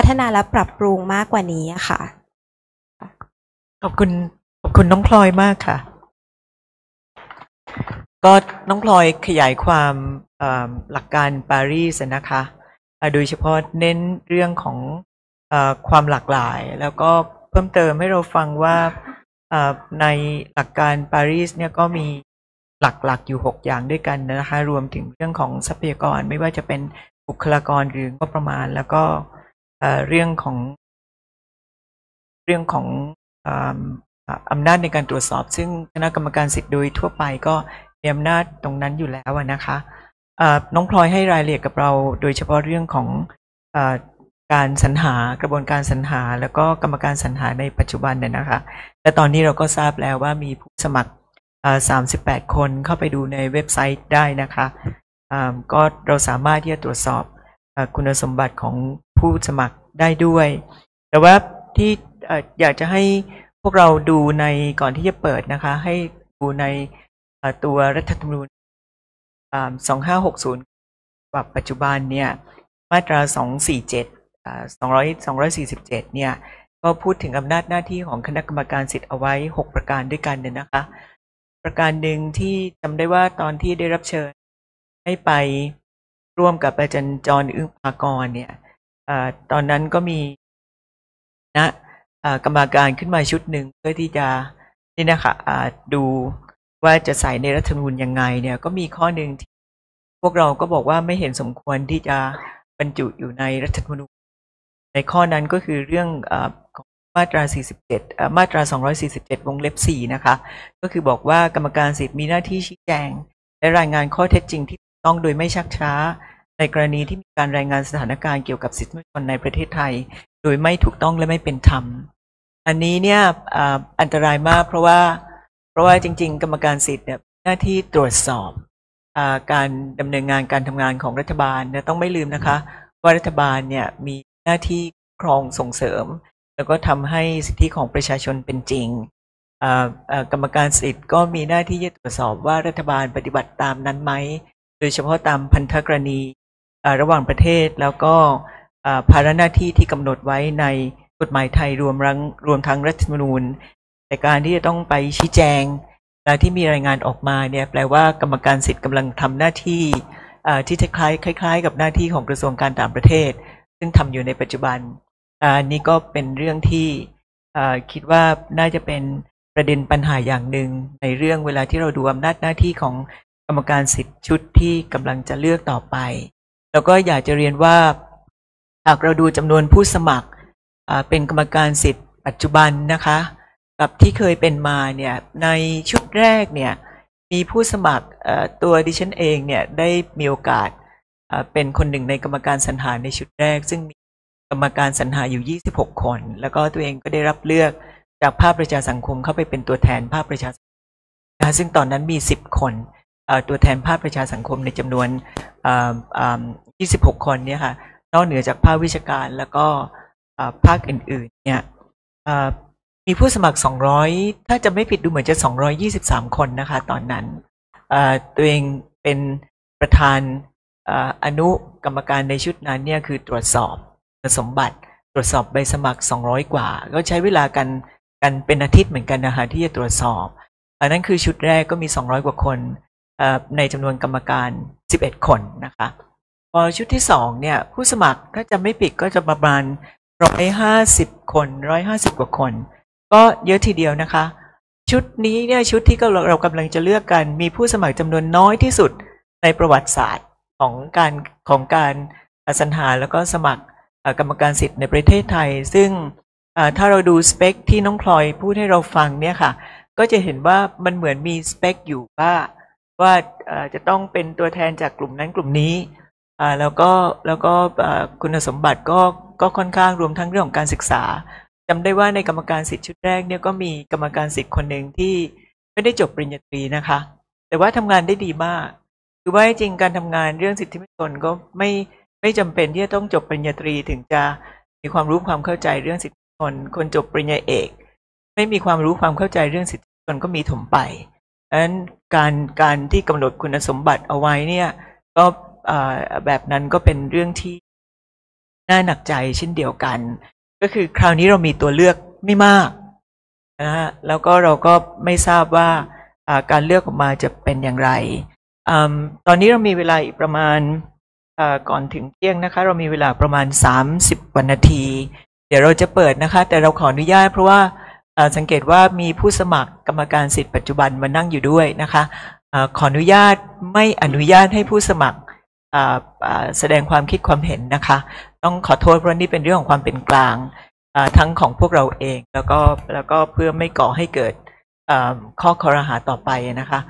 พัฒนาและปรับปรุงมากกว่านี้ค่ะขอบคุณน้องพลอยมากค่ะก็น้องพลอยขยายความหลักการปารีสนะคะโดยเฉพาะเน้นเรื่องของความหลากหลายแล้วก็เพิ่มเติมให้เราฟังว่าในหลักการปารีสเนี่ยก็มีหลักอยู่6อย่างด้วยกันนะคะรวมถึงเรื่องของทรัพยากรไม่ว่าจะเป็นบุคลากรหรืองบประมาณแล้วก็เรื่องของอำนาจในการตรวจสอบซึ่งคณะกรรมการสิทธิ์โดยทั่วไปก็มีอำนาจตรงนั้นอยู่แล้วนะคะน้องพลอยให้รายละเอียดกับเราโดยเฉพาะเรื่องของการสรรหากระบวนการสรรหาแล้วก็กรรมการสรรหาในปัจจุบันเนี่ยนะคะและตอนนี้เราก็ทราบแล้วว่ามีผู้สมัคร38 คนเข้าไปดูในเว็บไซต์ได้นะคะก็เราสามารถที่จะตรวจสอบคุณสมบัติของผู้สมัครได้ด้วยแต่ว่าที่อยากจะให้พวกเราดูในก่อนที่จะเปิดนะคะให้ดูในตัวรัฐธรรมนูญ2560แบบปัจจุบันเนี่ยมาตรา247เนี่ยก็พูดถึงอำนาจหน้าที่ของคณะกรรมการสิทธิ์เอาไว้6ประการด้วยกันเนี่ยนะคะประการหนึ่งที่จำได้ว่าตอนที่ได้รับเชิญให้ไปร่วมกับอาจารย์จรอึ้งภากรเนี่ยตอนนั้นก็มีกรรมการขึ้นมาชุดหนึ่งเพื่อที่จะนี่นะคะดูว่าจะใส่ในรัฐธรรมนูญยังไงเนี่ยก็มีข้อหนึ่งที่พวกเราก็บอกว่าไม่เห็นสมควรที่จะบรรจุอยู่ในรัฐธรรมนูญในข้อนั้นก็คือเรื่องของมาตรา47มาตรา247วงเล็บ4นะคะก็คือบอกว่ากรรมการสิทธิ์มีหน้าที่ชี้แจงและรายงานข้อเท็จจริงที่ต้องโดยไม่ชักช้าในกรณีที่มีการรายงานสถานการณ์เกี่ยวกับสิทธิมนุษยชนในประเทศไทยโดยไม่ถูกต้องและไม่เป็นธรรมอันนี้เนี่ยอันตรายมากเพราะว่าจริงๆกรรมการสิทธิ์เนี่ยหน้าที่ตรวจสอบการดำเนินงานการทำงานของรัฐบาลเนี่ยต้องไม่ลืมนะคะว่ารัฐบาลเนี่ยมีหน้าที่ครองส่งเสริมแล้วก็ทำให้สิทธิของประชาชนเป็นจริงกรรมการสิทธิ์ก็มีหน้าที่จะตรวจสอบว่ารัฐบาลปฏิบัติตามนั้นไหมโดยเฉพาะตามพันธกรณีระหว่างประเทศแล้วก็ภาระหน้าที่ที่กำหนดไว้ในกฎหมายไทยรวมทั้งรัฐธรรมนูญแต่การที่จะต้องไปชี้แจงที่มีรายงานออกมาเนี่ยแปลว่ากรรมการสิทธิ์กำลังทำหน้าที่ ที่คล้ายกับหน้าที่ของกระทรวงการต่างประเทศซึ่งทำอยู่ในปัจจุบันนี่ก็เป็นเรื่องที่คิดว่าน่าจะเป็นประเด็นปัญหาอย่างหนึ่งในเรื่องเวลาที่เราดูอำนาจหน้าที่ของกรรมการสิทธิ์ชุดที่กำลังจะเลือกต่อไปแล้วก็อยากจะเรียนว่าหากเราดูจำนวนผู้สมัครเป็นกรรมการสิทธิ์ปัจจุบันนะคะกับที่เคยเป็นมาเนี่ยในชุดแรกเนี่ยมีผู้สมัครตัวดิฉันเองเนี่ยได้มีโอกาสเป็นคนหนึ่งในกรรมการสรรหาในชุดแรกซึ่งมีกรรมการสรรหาอยู่26คนแล้วก็ตัวเองก็ได้รับเลือกจากภาคประชาสังคมเข้าไปเป็นตัวแทนภาคประชาสังคมซึ่งตอนนั้นมี10คนตัวแทนภาคประชาสังคมในจำนวน26คนเนี่ยค่ะนอกเหนือจากภาควิชาการแล้วก็ภาคอื่นๆเนี่ยมีผู้สมัคร200ถ้าจะไม่ผิดดูเหมือนจะ223คนนะคะตอนนั้นตัวเองเป็นประธานอนุกรรมการในชุดนั้นเนี่ยคือตรวจสอบคุณสมบัติตรวจสอบใบสมัคร200กว่าก็ใช้เวลากันเป็นอาทิตย์เหมือนกันนะคะที่จะตรวจสอบนั่นคือชุดแรกก็มี200กว่าคนในจำนวนกรรมการ11คนนะคะพอชุดที่2เนี่ยผู้สมัครถ้าจะไม่ผิดก็จะประมาณ150คน150กว่าคนก็เยอะทีเดียวนะคะชุดนี้เนี่ยชุดที่เรากำลังจะเลือกกันมีผู้สมัครจำนวนน้อยที่สุดในประวัติศาสตร์ของการสรรหาแล้วก็สมัครกรรมการสิทธิ์ในประเทศไทยซึ่งถ้าเราดูสเปคที่น้องพลอยพูดให้เราฟังเนี่ยค่ะก็จะเห็นว่ามันเหมือนมีสเปคอยู่ว่าจะต้องเป็นตัวแทนจากกลุ่มนั้นกลุ่มนี้แล้วก็คุณสมบัติก็ค่อนข้างรวมทั้งเรื่องของการศึกษาจำได้ว่าในกรรมการสิทธิ์ชุดแรกเนี่ยก็มีกรรมการสิทธิ์คนหนึ่งที่ไม่ได้จบปริญญาตรีนะคะแต่ว่าทำงานได้ดีมากคือว่าจริงการทำงานเรื่องสิทธิมนุษยชนก็ไม่จำเป็นที่จะต้องจบปริญญาตรีถึงจะมีความรู้ความเข้าใจเรื่องสิทธิมนุษยชนคนจบปริญญาเอกไม่มีความรู้ความเข้าใจเรื่องสิทธิมนุษยชนก็มีถมไปดังนั้นการที่กำหนดคุณสมบัติเอาไว้เนี่ยก็แบบนั้นก็เป็นเรื่องที่น่าหนักใจเช่นเดียวกันก็คือคราวนี้เรามีตัวเลือกไม่มากนะฮะแล้วก็เราก็ไม่ทราบว่าการเลือกออกมาจะเป็นอย่างไรตอนนี้เรามีเวลาอีกประมาณก่อนถึงเที่ยงนะคะเรามีเวลาประมาณ30กว่านาทีเดี๋ยวเราจะเปิดนะคะแต่เราขออนุญาตเพราะว่าสังเกตว่ามีผู้สมัครกรรมการสิทธิ์ปัจจุบันมานั่งอยู่ด้วยนะคะขออนุญาตไม่อนุญาตให้ผู้สมัครแสดงความคิดความเห็นนะคะต้องขอโทษเพราะนี่เป็นเรื่องของความเป็นกลางทั้งของพวกเราเองแล้วก็เพื่อไม่ก่อให้เกิดข้อคอรหาต่อไปนะคะ